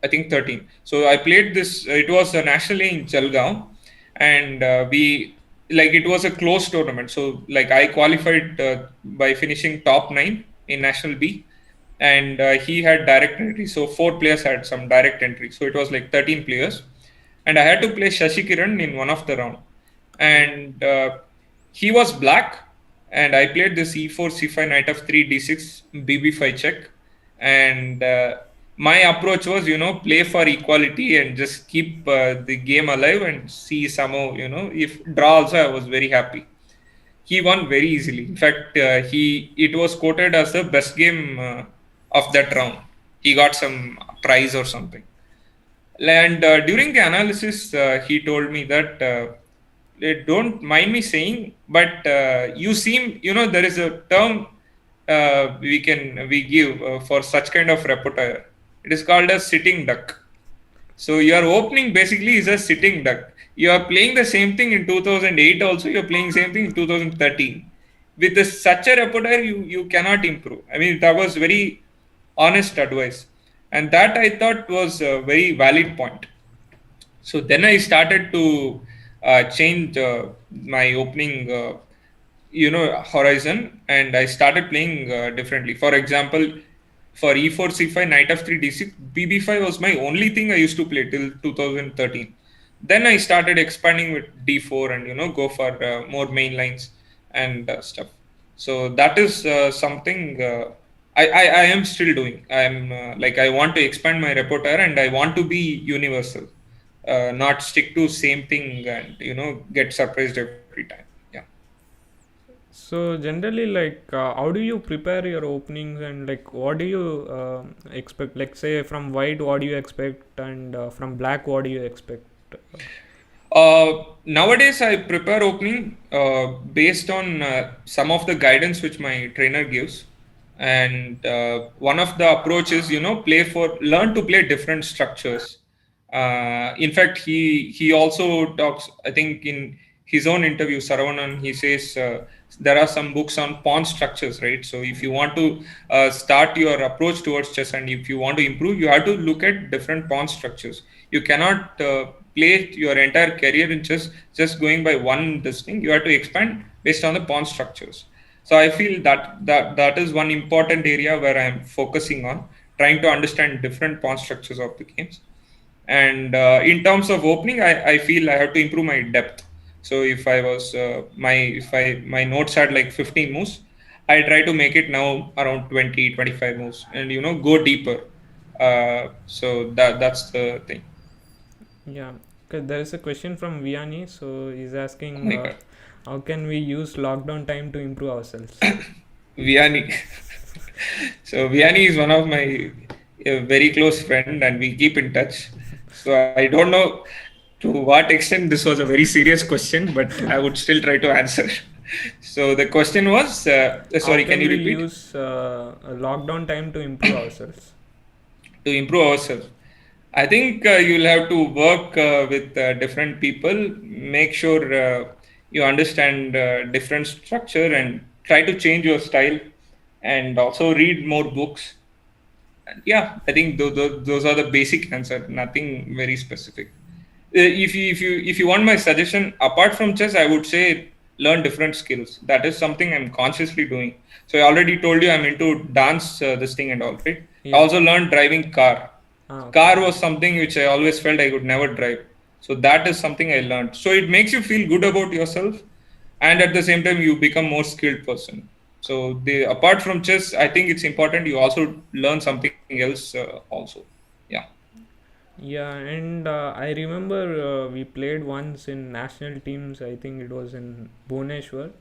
B: I think 13. So I played this. It was a national in Jalgaon, and it was a close tournament. So like I qualified by finishing top 9 in National B, and he had direct entry. So 4 players had some direct entry. So it was like 13 players, and I had to play Shashi Kiran in one of the round, and he was black, and I played this e4 c5 knight f3 d6 bb5 check, and my approach was play for equality and just keep the game alive and see somehow if draw also. I was very happy. He won very easily. In fact, he it was quoted as the best game of that round. He got some prize or something. And during the analysis, he told me that don't mind me saying, but you seem, there is a term we give for such kind of repertoire. It is called a sitting duck. So your opening basically is a sitting duck. You are playing the same thing in 2008 also. You are playing same thing in 2013. With such a repertoire, you cannot improve. I mean, that was very honest advice, and that I thought was a very valid point. So then I started to change my opening, horizon, and I started playing differently. For example, for e4 c5 knight f3 d6 bb5 was my only thing I used to play till 2013. Then I started expanding with d4 and go for more main lines and stuff. So that is something I am still doing. I am like, I want to expand my repertoire and I want to be universal, not stick to same thing and get surprised every time. Yeah.
A: So generally, like, how do you prepare your openings, and like, what do you expect? Like, say from white, what do you expect, and from black, what do you expect?
B: Nowadays, I prepare opening based on some of the guidance which my trainer gives, and one of the approaches, learn to play different structures. In fact, he also talks. I think in his own interview, Saravanan, he says there are some books on pawn structures, right? So if you want to start your approach towards chess, and if you want to improve, you have to look at different pawn structures. You cannot play your entire career in chess just going by one this thing. You have to expand based on the pawn structures. So I feel that is one important area where I am focusing on, trying to understand different pawn structures of the games. And in terms of opening, I feel I have to improve my depth. So if I was my notes had like 15 moves, I try to make it now around 20-25 moves, and go deeper. So that's the thing.
A: Yeah, okay, there is a question from Vianney. So he's
B: Oh
A: asking,
B: my god,
A: how can we use lockdown time to improve ourselves?
B: Vianney. So Vianney is one of my very close friend, and we keep in touch. So I don't know to what extent this was a very serious question, but I would still try to answer. So the question was,
A: How
B: sorry, can
A: can
B: you
A: we
B: repeat?
A: use a lockdown time to improve ourselves?
B: To improve ourselves, I think you'll have to work with different people, make sure you understand different structure, and try to change your style, and also read more books. And yeah, I think those are the basic answer, nothing very specific. If you want my suggestion, apart from chess, I would say learn different skills. That is something I'm consciously doing. So I already told you I'm into dance, this thing and all, right? I
A: Yeah.
B: also learned driving car.
A: Okay.
B: Car was something which I always felt I could never drive. So that is something I learned. So it makes you feel good about yourself, and at the same time you become more skilled person. So the apart from chess, I think it's important you also learn something else also. Yeah.
A: Yeah, and I remember we played once in national teams. I think it was in Bhubaneswar,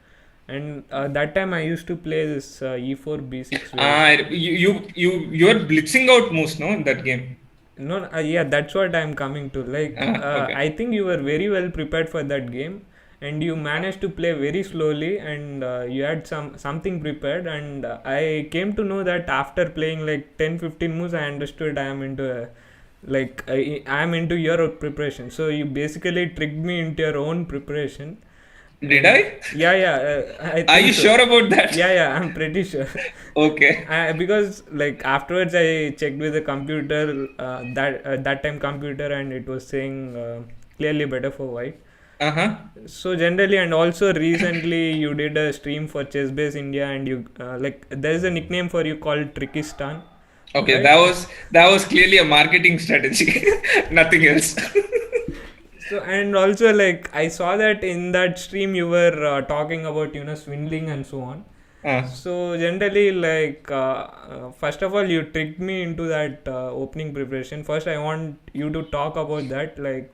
A: and that time I used to play this E4 B6 wave.
B: You're blitzing out moves, no, in that game.
A: No, yeah, that's what I'm coming to. Like,
B: Okay.
A: I think you were very well prepared for that game, and you managed to play very slowly, and you had something prepared. And I came to know that after playing like 10-15 moves, I understood I am into I am into your preparation. So you basically tricked me into your own preparation,
B: Did
A: and
B: I?
A: yeah, yeah, I
B: Are
A: think
B: you
A: so.
B: sure about that?
A: Yeah, yeah, I'm pretty sure.
B: Okay.
A: Because like afterwards I checked with the computer, that time computer, and it was saying clearly better for white.
B: Uh-huh.
A: So generally, and also recently you did a stream for Chess Base India, and you like there is a nickname for you called Trickistan,
B: Okay,
A: right?
B: that was clearly a marketing strategy. Nothing else.
A: So, and also like I saw that in that stream you were talking about swindling and so on.
B: Uh,
A: So generally, like first of all, you tricked me into that opening preparation. First, I want you to talk about that. Like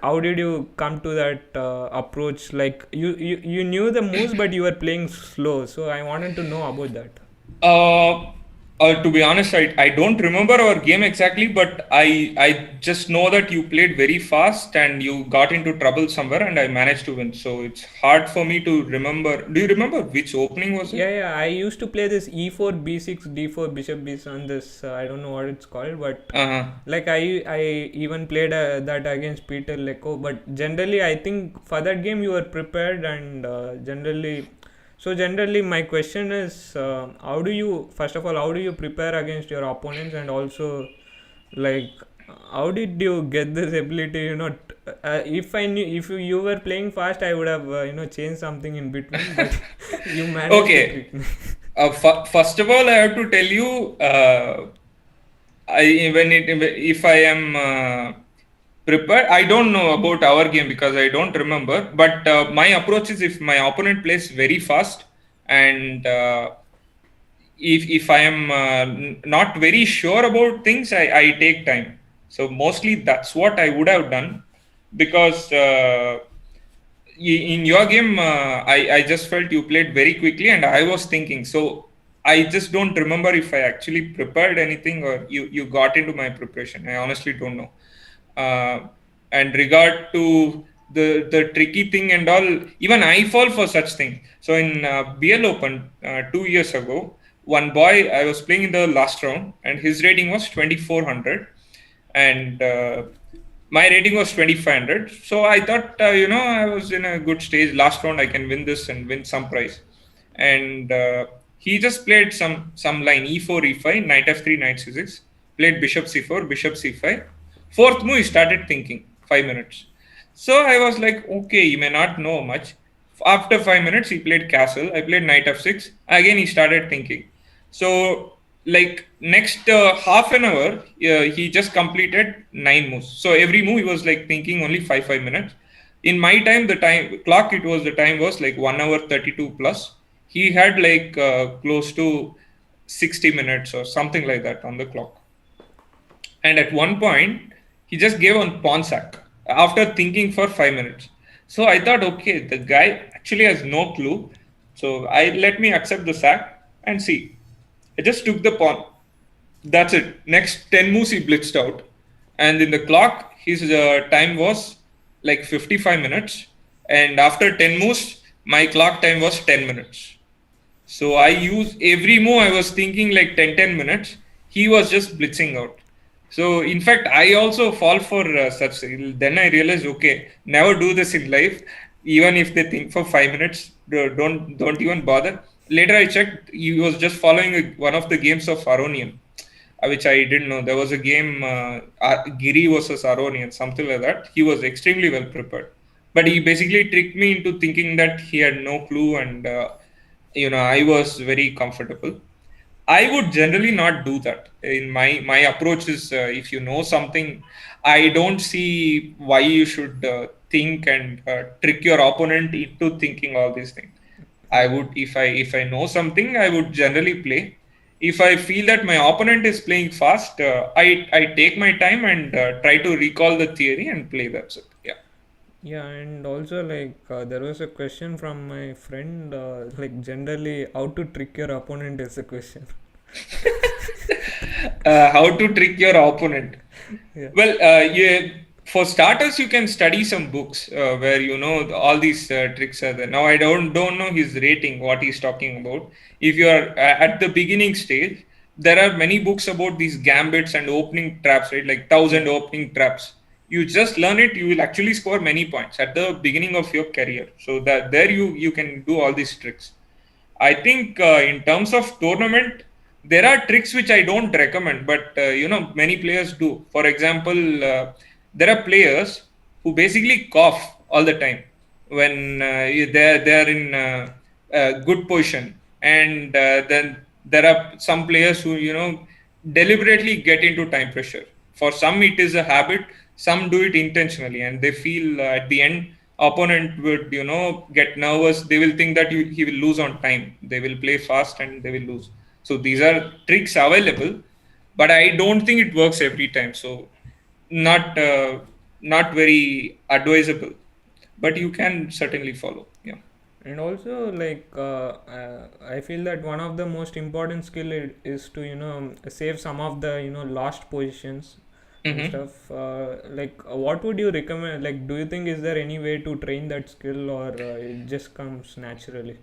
A: how did you come to that approach? Like you knew the moves, but you were playing slow. So I wanted to know about that.
B: uh, To be honest, I don't remember our game exactly, but I just know that you played very fast and you got into trouble somewhere, and I managed to win. So it's hard for me to remember. Do you remember which opening was it?
A: Yeah, I used to play this e4 b6 d4 bishop b on this. I don't know what it's called, but
B: Uh-huh.
A: like I even played that against Peter Lecco. But generally, I think for that game you were prepared, and generally my question is, how do you, first of all, how do you prepare against your opponents, and also like how did you get this ability, if I knew, if you were playing fast, I would have changed something in between, but you managed to
B: Okay.
A: trick me.
B: First of all, I have to tell you, if I am prepared, I don't know about our game because I don't remember. But my approach is, if my opponent plays very fast, and if I am not very sure about things, I take time. So mostly that's what I would have done, because in your game, I just felt you played very quickly, and I was thinking. So I just don't remember if I actually prepared anything, or you got into my preparation. I honestly don't know. Uh, and regard to the tricky thing and all, even I fall for such thing. So in BL Open 2 years ago, one boy, I was playing in the last round, and his rating was 2400, and my rating was 2500. So I thought, I was in a good stage. Last round I can win this and win some prize. And he just played some line, e4 e5, knight f3, knight c6, played bishop c4, bishop c5. Fourth move, he started thinking 5 minutes. So I was like, okay, he may not know much. After 5 minutes, he played castle. I played knight f6. Again, he started thinking. So, like, next half an hour, he just completed 9 moves. So every move he was like thinking only 5 minutes. In my time, the time clock, the time was like 1 hour 32 plus. He had like close to 60 minutes or something like that on the clock. And at one point, he just gave a pawn sack after thinking for 5 minutes. So I thought, okay, the guy actually has no clue. So I let me accept the sack and see. I just took the pawn. That's it. Next 10 moves he blitzed out. And in the clock, his time was like 55 minutes. And after 10 moves, my clock time was 10 minutes. So I use every move, I was thinking like 10 minutes. He was just blitzing out. So in fact, I also fall for such. Then I realized, okay, never do this in life. Even if they think for 5 minutes, don't even bother. Later I checked, he was just following one of the games of Aronian, which I didn't know. There was a game, Giri versus Aronian, something like that. He was extremely well prepared, but he basically tricked me into thinking that he had no clue, and I was very comfortable. I would generally not do that. In my approach is, if you know something, I don't see why you should think and trick your opponent into thinking all these things. I would, if I know something, I would generally play. If I feel that my opponent is playing fast, I take my time and try to recall the theory and play. That's it. Yeah.
A: Yeah, and also like there was a question from my friend, like generally how to trick your opponent is a question.
B: How to trick your opponent?
A: Yeah.
B: Well, for starters, you can study some books where all these tricks are there. Now, I don't know his rating, what he's talking about. If you are at the beginning stage, there are many books about these gambits and opening traps, right? Like 1,000 opening traps. You just learn it, you will actually score many points at the beginning of your career. So that there you can do all these tricks. I think in terms of tournament, there are tricks which I don't recommend, but many players do. For example, there are players who basically cough all the time when they're in good position, and then there are some players who deliberately get into time pressure. For some, it is a habit. Some do it intentionally, and they feel at the end opponent would get nervous. They will think that he will lose on time. They will play fast and they will lose. So these are tricks available, but I don't think it works every time. So not not very advisable, but you can certainly follow. Yeah.
A: And also I feel that one of the most important skill is to save some of the lost positions and
B: Hmm.
A: stuff. What would you recommend? Like, do you think is there any way to train that skill, or it just comes naturally?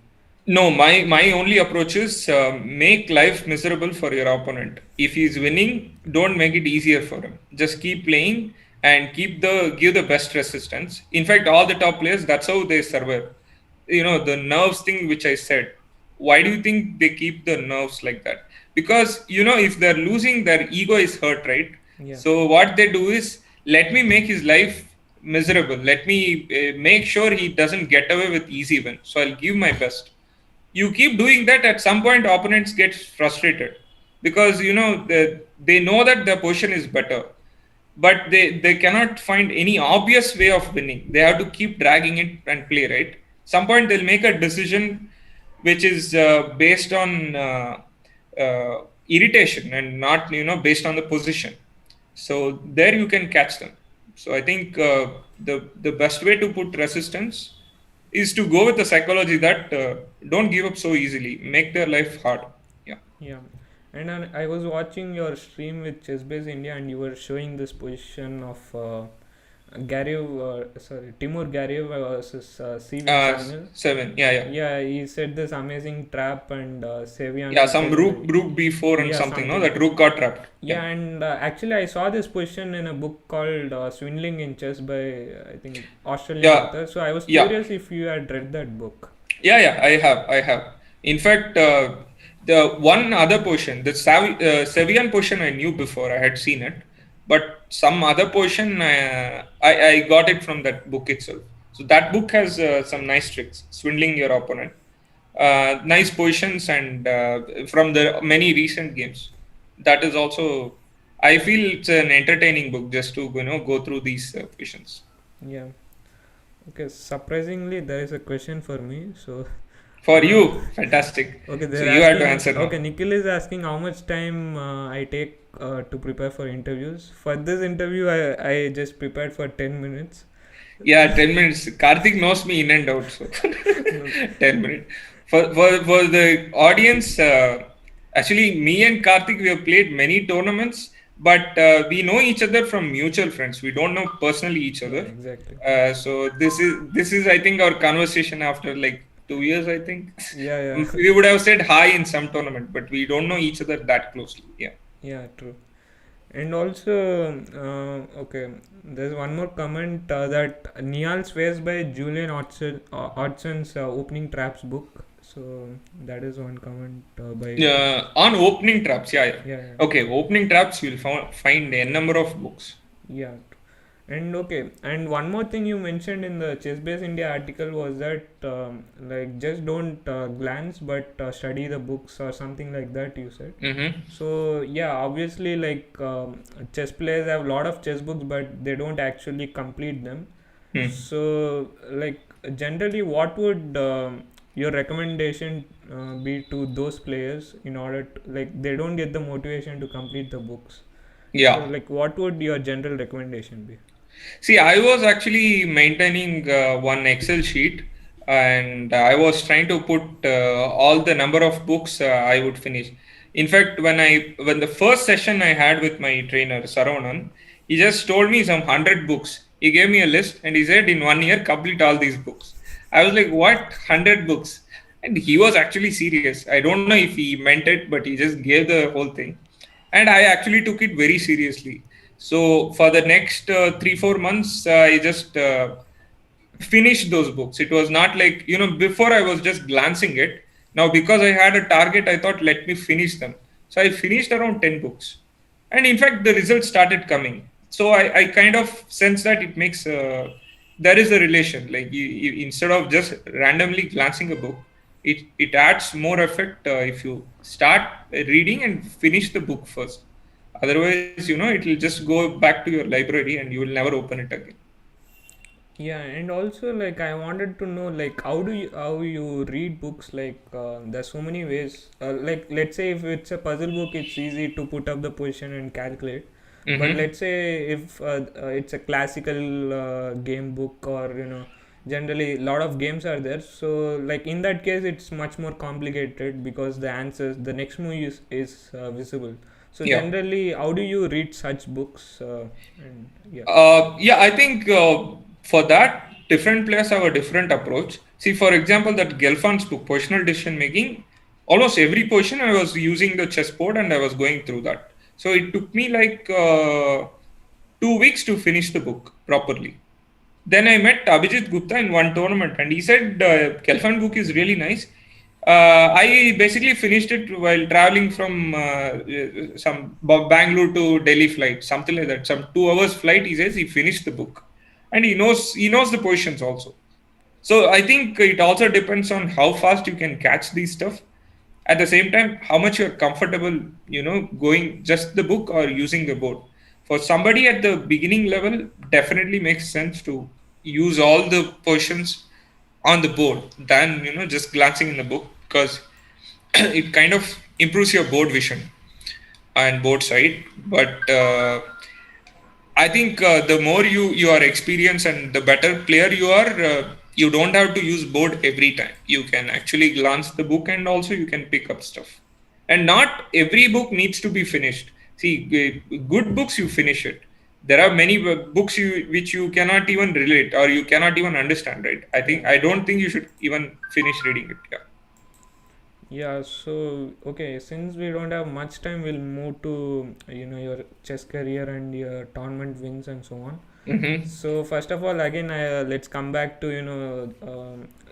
B: No, my only approach is make life miserable for your opponent. If he's winning, don't make it easier for him. Just keep playing and give the best resistance. In fact, all the top players, that's how they survive. The nerves thing which I said. Why do you think they keep the nerves like that? Because if they're losing, their ego is hurt, right?
A: Yeah.
B: So what they do is, let me make his life miserable. Let me make sure he doesn't get away with easy win. So I'll give my best. You keep doing that, at some point opponents get frustrated, because they know that their position is better, but they cannot find any obvious way of winning. They have to keep dragging it and play, right? Some point they'll make a decision which is based on irritation, and not based on the position. So there you can catch them. So I think the best way to put resistance is to go with the psychology that don't give up so easily, make their life hard. Yeah.
A: Yeah, and I was watching your stream with Chessbase India, and you were showing this position of Timur Gariev versus Seven Samuel.
B: Seven. Yeah, yeah.
A: Yeah, he said this amazing trap, and
B: Yeah,
A: Sevian
B: some
A: said
B: rook b4 and
A: yeah,
B: something, no?
A: something.
B: That rook got trapped.
A: Yeah,
B: Yeah.
A: and actually I saw this position in a book called Swindling in Chess by I think Australian
B: Yeah.
A: author. So I was
B: Yeah.
A: curious if you had read that book.
B: Yeah, yeah, I have. In fact, the one other portion, the Sevian portion, I knew before. I had seen it, but some other portion, I got it from that book itself. So that book has some nice tricks, swindling your opponent, nice positions, and from the many recent games. That is also, I feel it's an entertaining book just to go through these positions.
A: Yeah. Okay. Surprisingly, there is a question for me. So
B: For
A: uh,
B: you, fantastic.
A: okay,
B: So
A: they're
B: you have to
A: asking.
B: answer now.
A: Okay, Nikhil is asking how much time I take to prepare for interviews. For this interview, I just prepared for 10 minutes.
B: Yeah, 10 minutes. Karthik knows me in and out, so
A: No,
B: 10 minutes. For the audience, actually, me and Karthik, we have played many tournaments, but we know each other from mutual friends. We don't know personally each
A: yeah,
B: other.
A: exactly.
B: So this is I think our conversation after like 2 years. I think
A: Yeah, yeah.
B: we would have said hi in some tournament, but we don't know each other that closely. Yeah.
A: Yeah, true. And also, okay, there's one more comment that Niall swears by Julian Hodgson's opening traps book. So that is one comment by.
B: On opening traps, yeah, yeah.
A: Yeah, yeah,
B: Okay, opening traps, you'll find a number of books.
A: yeah. And okay, and one more thing you mentioned in the Chessbase India article was that like just don't glance but study the books or something like that you said.
B: Mm-hmm.
A: So yeah, obviously like chess players have a lot of chess books but they don't actually complete them.
B: Hmm.
A: So like generally what would your recommendation be to those players in order to, like they don't get the motivation to complete the books. So
B: Yeah.
A: like what would your general recommendation be?
B: See, I was actually maintaining one Excel sheet, and I was trying to put all the number of books I would finish. In fact, when the first session I had with my trainer Saravanan, he just told me some 100 books. He gave me a list and he said, in 1 year complete all these books. I was like, what, 100 books? And he was actually serious. I don't know if he meant it, but he just gave the whole thing, and I actually took it very seriously. So for the next 3 4 months, I just finished those books. It was not like, before I was just glancing it. Now, because I had a target, I thought, let me finish them. So I finished around 10 books. And in fact, the results started coming. So I kind of sense that it makes, there is a relation. Like instead of just randomly glancing a book, it adds more effect if you start reading and finish the book first. Otherwise, it will just go back to your library and you will never open it again.
A: Yeah, and also like I wanted to know like how you read books, like there's so many ways, like let's say if it's a puzzle book it's easy to put up the position and calculate, but
B: Mm-hmm.
A: let's say if it's a classical game book, or generally a lot of games are there. So like in that case it's much more complicated because the answers, the next move is visible. So
B: Yeah.
A: generally how do you read such books, and yeah.
B: Yeah, I think for that, different players have a different approach. See, for example, that Gelfand's book, Positional Decision Making, almost every position I was using the chessboard and I was going through that. So it took me like 2 weeks to finish the book properly. Then I met Abhijit Gupta in one tournament, and he said Gelfand book is really nice. I basically finished it while traveling from some Bangalore to Delhi flight, something like that. Some 2 hours flight. He says he finished the book, and he knows the positions also. So I think it also depends on how fast you can catch these stuff. At the same time, how much you're comfortable, going just the book or using the board. For somebody at the beginning level, definitely makes sense to use all the positions on the board than just glancing in the book, because it kind of improves your board vision and board sight. But I think the more you are experienced and the better player you are, you don't have to use board every time. You can actually glance the book and also you can pick up stuff. And not every book needs to be finished. See, good books you finish it. There are many books which you cannot even relate or you cannot even understand, right?
A: Yeah.
B: I don't think you should even finish reading it. Yeah.
A: Yeah, so okay, since we don't have much time, we'll move to your chess career and your tournament wins and so on.
B: Mm-hmm.
A: So first of all, again, let's come back to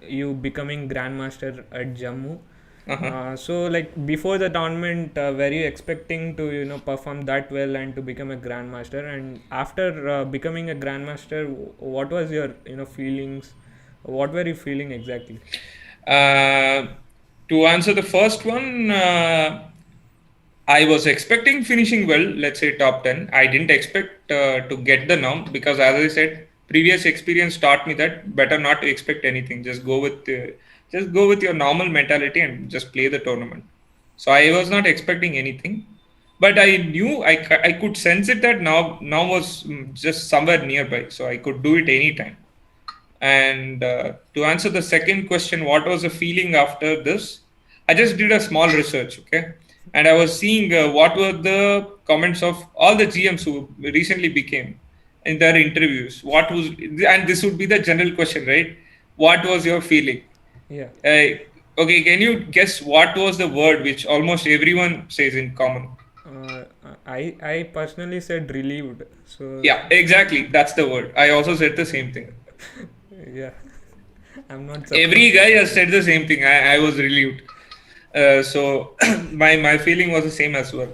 A: you becoming grandmaster at Jammu.
B: Uh-huh.
A: So like before the tournament, were you expecting to perform that well and to become a grandmaster? And after becoming a grandmaster, what was your feelings? What were you feeling exactly?
B: Uh, to answer the first one, I was expecting finishing well, let's say top 10. I didn't expect to get the norm because, as I said, previous experience taught me that better not to expect anything. Just go with your normal mentality and just play the tournament. So I was not expecting anything, but I knew I could sense it that now was just somewhere nearby, so I could do it anytime. And to answer the second question, what was the feeling after this? I just did a small research, okay? And I was seeing what were the comments of all the GMs who recently became in their interviews. And this would be the general question, right? What was your feeling?
A: Yeah.
B: Okay, can you guess what was the word which almost everyone says in common?
A: Uh, I personally said relieved. So
B: Yeah, exactly. That's the word. I also said the same thing.
A: yeah, I'm not
B: Every
A: surprised.
B: guy has said the same thing. I was relieved. So my feeling was the same as well.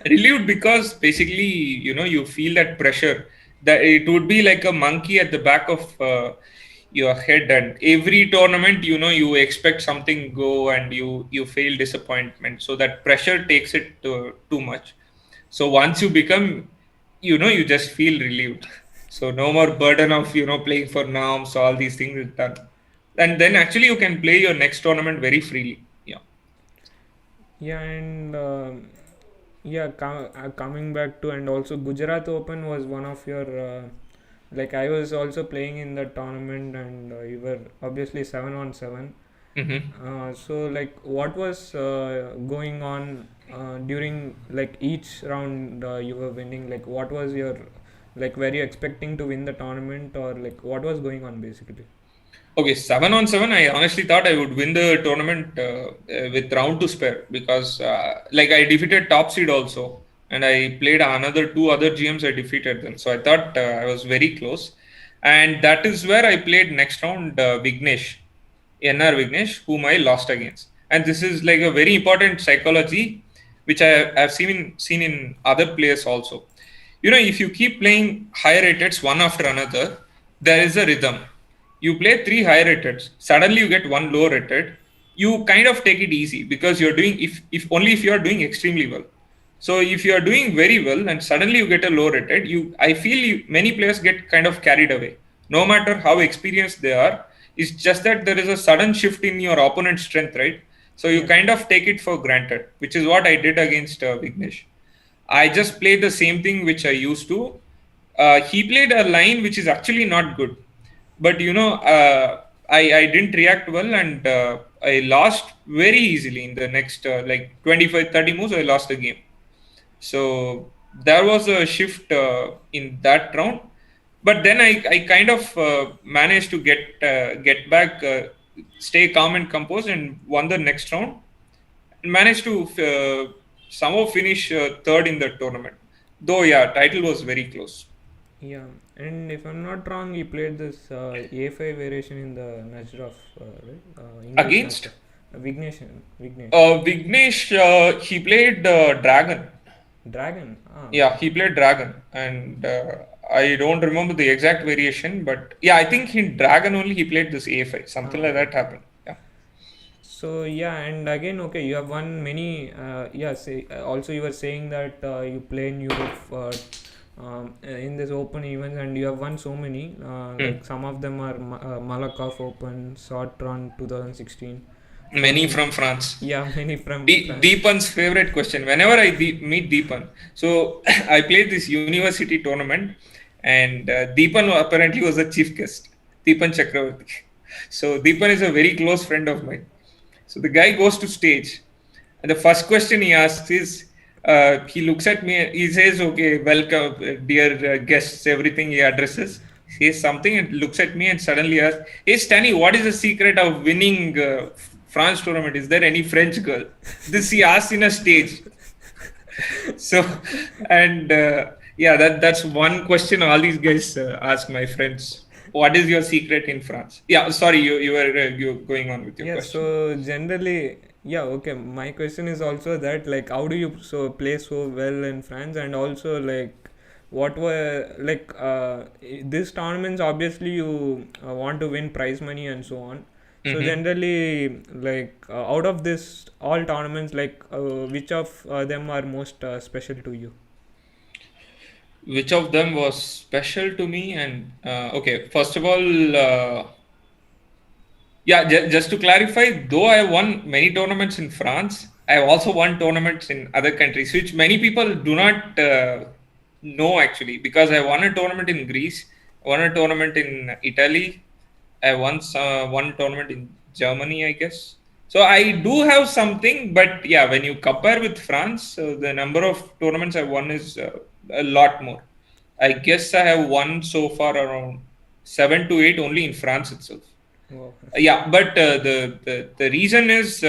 B: Relieved because basically you feel that pressure, that it would be like a monkey at the back of your head, and every tournament you expect something go and you fail disappointment, so that pressure takes it too much. So once you become, you just feel relieved. So no more burden of playing for norms, all these things is done, and then actually you can play your next tournament very freely. Yeah.
A: Yeah, and yeah, coming back to, and also Gujarat Open was one of your like I was also playing in the tournament, and you were obviously 7-on-7.
B: Hmm.
A: So like what was going on during like each round you were winning? Like what was your, like were you expecting to win the tournament, or like what was going on basically?
B: Okay, 7-on-7. I honestly thought I would win the tournament with round to spare, because like I defeated top seed also, and I played another two other GMs. I defeated them, so I thought I was very close, and that is where I played next round Vignesh, NR Vignesh, whom I lost against. And this is like a very important psychology, which have seen in other players also. If you keep playing high rateds one after another, there is a rhythm. You play three high rateds, suddenly you get one low rated. You kind of take it easy because you're doing, if only if you are doing extremely well. So if you are doing very well and suddenly you get a low rated, I feel many players get kind of carried away, no matter how experienced they are. It's just that there is a sudden shift in your opponent's strength, right? So you
A: Yeah.
B: kind of take it for granted, which is what I did against Vignesh. I just played the same thing which I used to. He played a line which is actually not good. but I didn't react well, and I lost very easily in the next like 25-30 moves. I lost the game. So there was a shift in that round, but then I kind of managed to get back, stay calm and composed, and won the next round, and managed to somehow finish third in the tournament. Though yeah, title was very close.
A: Yeah, and if I'm not wrong, he played this A5 variation in the Najraf, right? English
B: Against
A: Najraf. Vignesh. Vignesh.
B: Vignesh, he played Dragon.
A: Dragon. Ah,
B: Yeah, he played Dragon, and I don't remember the exact variation, but yeah, I think in Dragon only he played this A5. Something like
A: okay.
B: that happened. Yeah.
A: So yeah, and again, okay, you have won many. Yeah, say, also you were saying that you play in Europe in this Open events, and you have won so many.
B: Hmm.
A: Like some of them are Malakoff Open, Sautron 2016. For
B: Many
A: me,
B: from France.
A: yeah, many from France.
B: Deepan's favorite question. Whenever I meet Deepan, so I played this university tournament, and Deepan apparently was a chief guest. Deepan Chakravarti. So Deepan is a very close friend of mine. So the guy goes to stage, and the first question he asks is, he looks at me, he says, "Okay, welcome, dear guests." Everything he addresses, says something, and looks at me, and suddenly asks, "Hey, Stanny, what is the secret of winning France tournament? Is there any French girl?" This he asked in a stage. So, and yeah, that's one question all these guys ask my friends. What is your secret in France? Yeah, sorry, you were you going on with your
A: Yeah,
B: question.
A: so generally, yeah, okay. My question is also that, like, how do you so play so well in France, and also like, what were like these tournaments? Obviously, you want to win prize money and so on. So
B: Hmm.
A: generally, like, out of this all tournaments, like, which of them are most special to you?
B: Which of them was special to me? And okay, first of all, yeah, just to clarify, though I won many tournaments in France, I have also won tournaments in other countries, which many people do not know actually, because I won a tournament in Greece, won a tournament in Italy, I once one tournament in Germany, I guess. So I do have something, but yeah, when you compare with France, the number of tournaments I won is a lot more. I guess I have won so far around 7 to 8 only in France itself.
A: Wow.
B: Yeah, but the reason is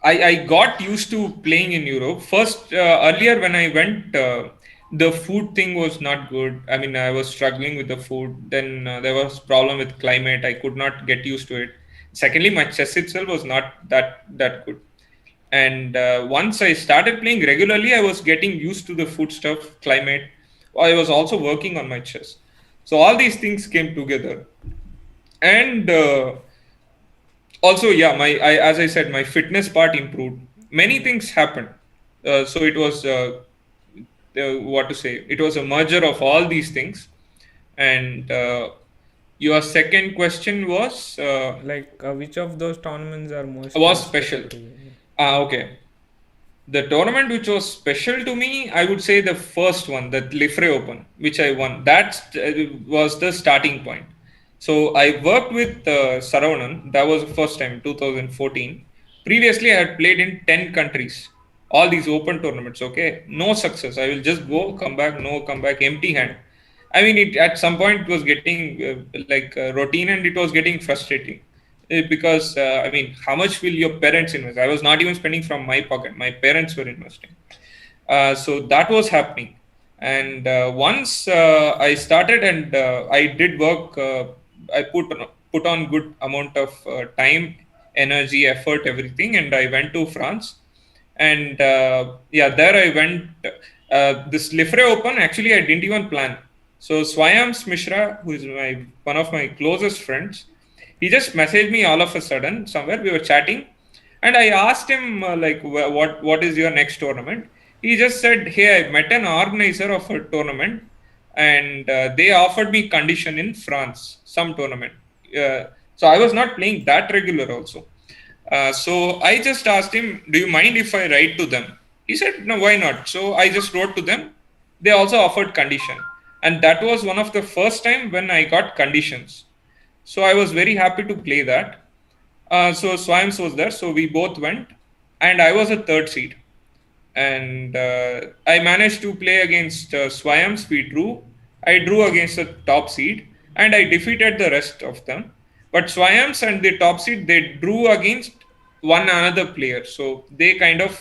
B: I got used to playing in Europe. First, earlier when I went, the food thing was not good. I mean, I was struggling with the food. Then there was problem with climate. I could not get used to it. Secondly, my chess itself was not that good. And once I started playing regularly, I was getting used to the food stuff, climate. I was also working on my chess. So all these things came together, and also yeah, as I said, my fitness part improved. Many things happened. So it was what to say, it was a merger of all these things. And your second question
A: Like, which of those tournaments are most
B: was special.
A: special to you?
B: Okay. The tournament which was special to me, I would say the first one, the Lifre Open, which I won. That was the starting point. So I worked with Saravanan. That was the first time, 2014. Previously, I had played in 10 countries. All these open tournaments, okay? No success. I will just go, come back, no, come back, empty
A: Yeah.
B: hand. I mean, it at some point it was getting like routine, and it was getting frustrating. Because I mean, how much will your parents invest? I was not even spending from my pocket. My parents were investing. So that was happening. And once I started, and I did work, I put on good amount of time, energy, effort, everything, and I went to France. And yeah, there I went. This Lifre Open, actually, I didn't even plan. So Swayams Mishra, who is one of my closest friends, he just messaged me all of a sudden somewhere. We were chatting, and I asked him like, what is your next tournament? He just said, "Hey, I met an organizer of a tournament, and they offered me condition in France, some tournament." So I was not playing that regular also. So I just asked him, "Do you mind if I write to them?" He said, "No, why not?" So I just wrote to them. They also offered condition, and that was one of the first time when I got conditions. So I was very happy to play that. So Swayams was there, so we both went, and I was a third seed, and I managed to play against Swayams. We drew. I drew against the top seed, and I defeated the rest of them. But Swayams and the top seed, they drew against one another player, so they kind of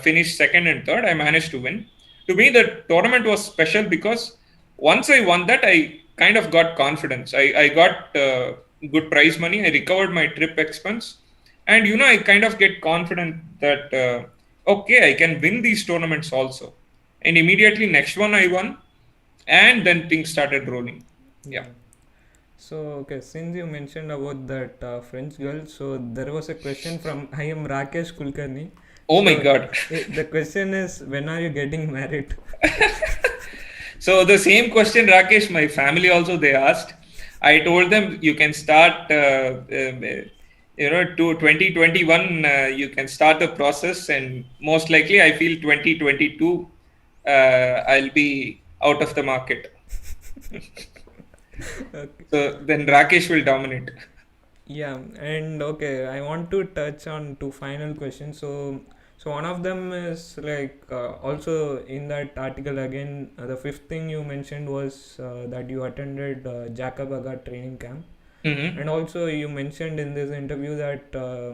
B: finished second and third. I managed to win. To me, the tournament was special because once I won that, I kind of got confidence. I got good prize money. I recovered my trip expense, and I kind of get confident that okay, I can win these tournaments also. And immediately next one I won, and then things started rolling. Yeah.
A: Yeah. So, okay, since you mentioned about that French girl, so there was a question from I am Rakesh Kulkarni.
B: Oh my
A: So,
B: God.
A: the question is, when are you getting married?
B: So the same question, Rakesh, my family also they asked. I told them you can start, to 2021, you can start the process, and most likely I feel 2022, I'll be out of the market.
A: Okay.
B: So then Rakesh will dominate.
A: Yeah, and okay, I want to touch on two final questions. So one of them is like also in that article again, the fifth thing you mentioned was that you attended Jacob training camp,
B: Hmm.
A: and also you mentioned in this interview that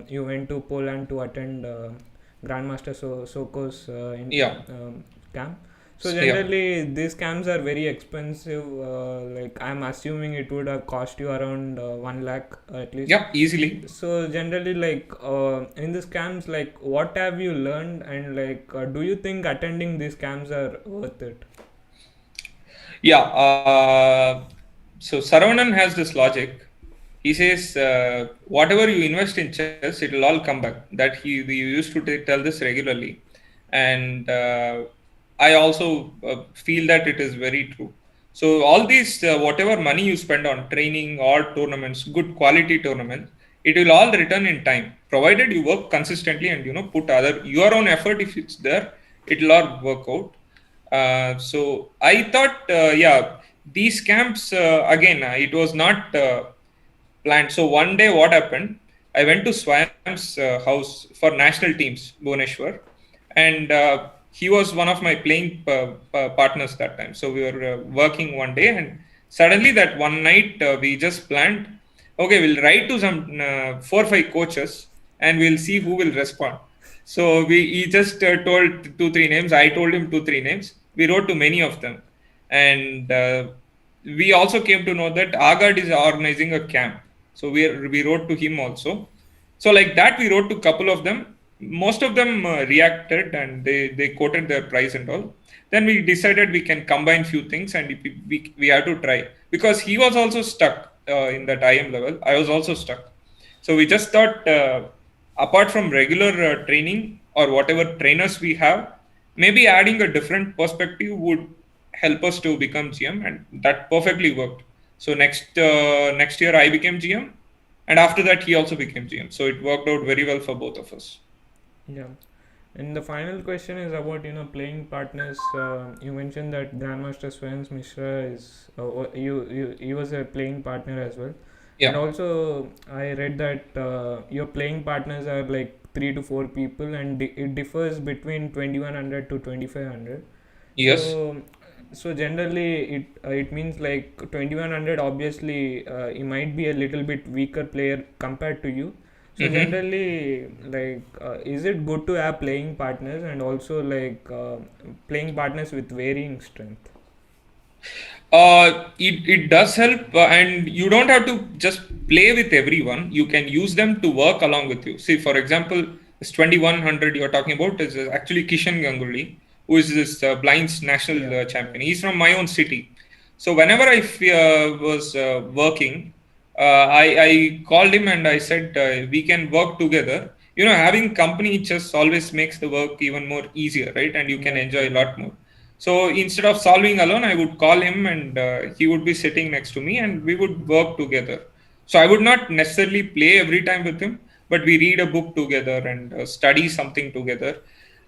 A: you went to Poland to attend Grandmaster Soko's
B: Yeah.
A: camp. So
B: Yeah.
A: generally, these camps are very expensive. Like I'm assuming it would have cost you around 1 lakh at least.
B: Yeah. Easily.
A: So generally, like in these camps, like what have you learned, and like do you think attending these camps are worth it?
B: Yeah. So Saravanan has this logic. He says, whatever you invest in chess, it will all come back. That we used to tell this regularly, and I also feel that it is very true. So all these, whatever money you spend on training or tournaments, good quality tournaments, it will all return in time, provided you work consistently and put other your own effort. If it's there, it will all work out. So I thought, yeah, these camps again, it was not planned. So one day, what happened? I went to Swayam's house for national teams, Bhubaneswar, and he was one of my playing partners that time. So we were working one day, and suddenly that one night we just planned. Okay, we'll write to some 4 or 5 coaches, and we'll see who will respond. So he just told 2 3 names. I told him 2 3 names. We wrote to many of them, and we also came to know that Agad is organizing a camp. So we wrote to him also. So like that, we wrote to a couple of them. Most of them reacted, and they quoted their price and all. Then we decided we can combine few things, and we have to try, because he was also stuck in that IM level. I was also stuck. So we just thought, apart from regular training or whatever trainers we have, maybe adding a different perspective would help us to become GM, and that perfectly worked. So next year I became GM, and after that he also became GM. So it worked out very well for both of us.
A: Yeah. And the final question is about playing partners. You mentioned that Grandmaster Swens Mishra is you he was a playing partner as well, and
B: Yeah.
A: also I read that your playing partners are like 3 to 4 people, and it differs between 2100 to 2500.
B: Yes.
A: So generally it means like 2100 obviously he might be a little bit weaker player compared to you. So
B: Mm-hmm.
A: generally, like, is it good to have playing partners and also like playing partners with varying strength?
B: It does help, and you don't have to just play with everyone. You can use them to work along with you. See, for example, this 2100 you're talking about is actually Kishan Ganguly, who is this blinds national
A: Yeah, yeah,
B: champion. He's from my own city. So whenever I was working, I called him and I said, we can work together. Having company just always makes the work even more easier, right? And you can
A: yeah,
B: enjoy a
A: true.
B: lot more. So instead of solving alone, I would call him, and he would be sitting next to me, and we would work together. So I would not necessarily play every time with him, but we read a book together and study something together.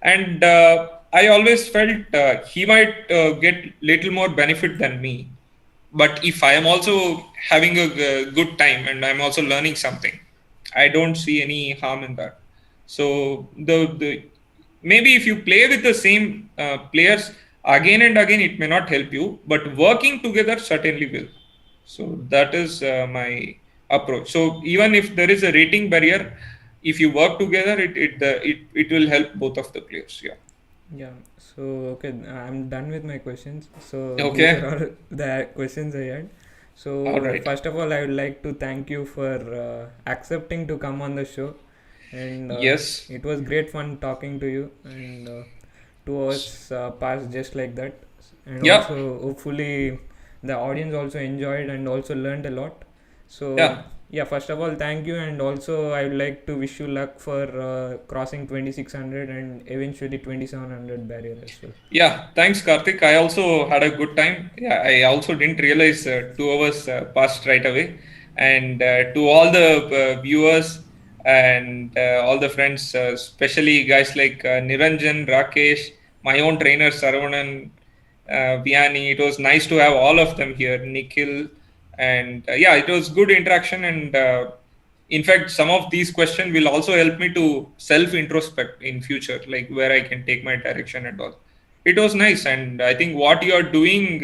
B: And I always felt he might get little more benefit than me. But if I am also having a good time and I'm also learning something, I don't see any harm in that. So the maybe if you play with the same players again and again, it may not help you, but working together certainly will. So that is my approach. So even if there is a rating barrier, if you work together, it will help both of the players. Yeah.
A: Yeah, so okay, I'm done with my questions. So these are
B: Okay.
A: all the questions I had.
B: All
A: So
B: right.
A: first of all, I would like to thank you for accepting to come on the show, and
B: Yes.
A: it was great fun talking to you. And 2 hours passed just like that, and
B: Yeah.
A: also hopefully the audience also enjoyed and also learned a lot. So
B: Yeah.
A: yeah, first of all, thank you, and also I would like to wish you luck for crossing 2600 and eventually 2700 barrier as well.
B: Yeah, thanks, Karthik. I also had a good time. Yeah, I also didn't realize 2 hours passed right away. And to all the viewers and all the friends, especially guys like Niranjan, Rakesh, my own trainer Saravanan, Vianney, it was nice to have all of them here, Nikhil. And yeah, it was good interaction. And in fact, some of these questions will also help me to self introspect in future, like where I can take my direction and all. It was nice, and I think what you are doing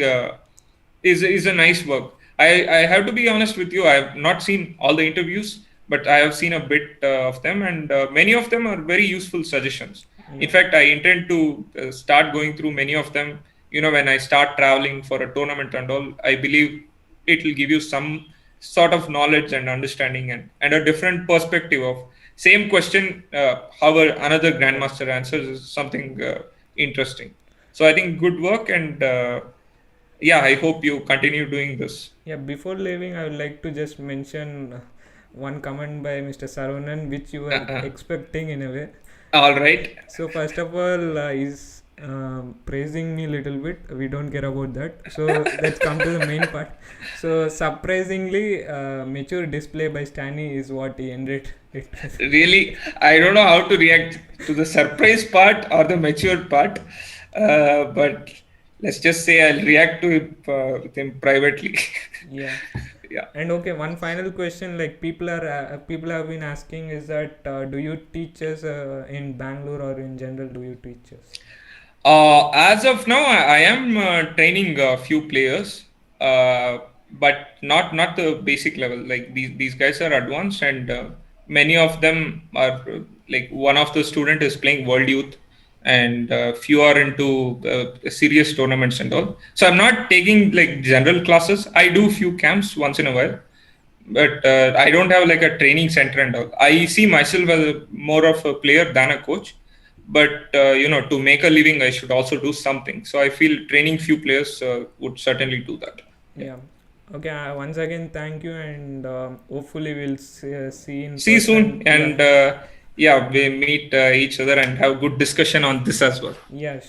B: is a nice work. I have to be honest with you. I have not seen all the interviews, but I have seen a bit of them, and many of them are very useful suggestions. In
A: Yeah,
B: fact, I intend to start going through many of them. You know, when I start traveling for a tournament and all, I believe it will give you some sort of knowledge and understanding, and a different perspective of same question. How another
A: yeah,
B: grandmaster answers is something interesting. So I think good work, and yeah, I hope you continue doing this.
A: yeah. Before leaving, I would like to just mention one comment by Mr. Saravanan, which you were
B: Uh-uh.
A: expecting in a way.
B: All right.
A: So first of all, he's praising me a little bit. We don't care about that. So let's come to the main part. So surprisingly, mature display by Stany is what he ended it with.
B: Really, I don't know how to react to the surprise part or the mature part, but let's just say I'll react to it with him privately.
A: Yeah.
B: Yeah.
A: And okay, one final question. Like people have been asking is that do you teach chess in Bangalore or in general? Do you teach chess?
B: As of now, I am training a few players, uh, but not the basic level. Like these guys are advanced, and many of them are like one of the student is playing World Youth, and few are into serious tournaments and all. So I'm not taking like general classes. I do few camps once in a while, but I don't have like a training center and all. I see myself as more of a player than a coach. But to make a living, I should also do something. So I feel training few players would certainly do that. Yeah.
A: Yeah. Okay. Once again, thank you, and hopefully we'll see in
B: See you soon,
A: person. Yeah.
B: and yeah, we meet each other and have good discussion on this as well.
A: Yeah.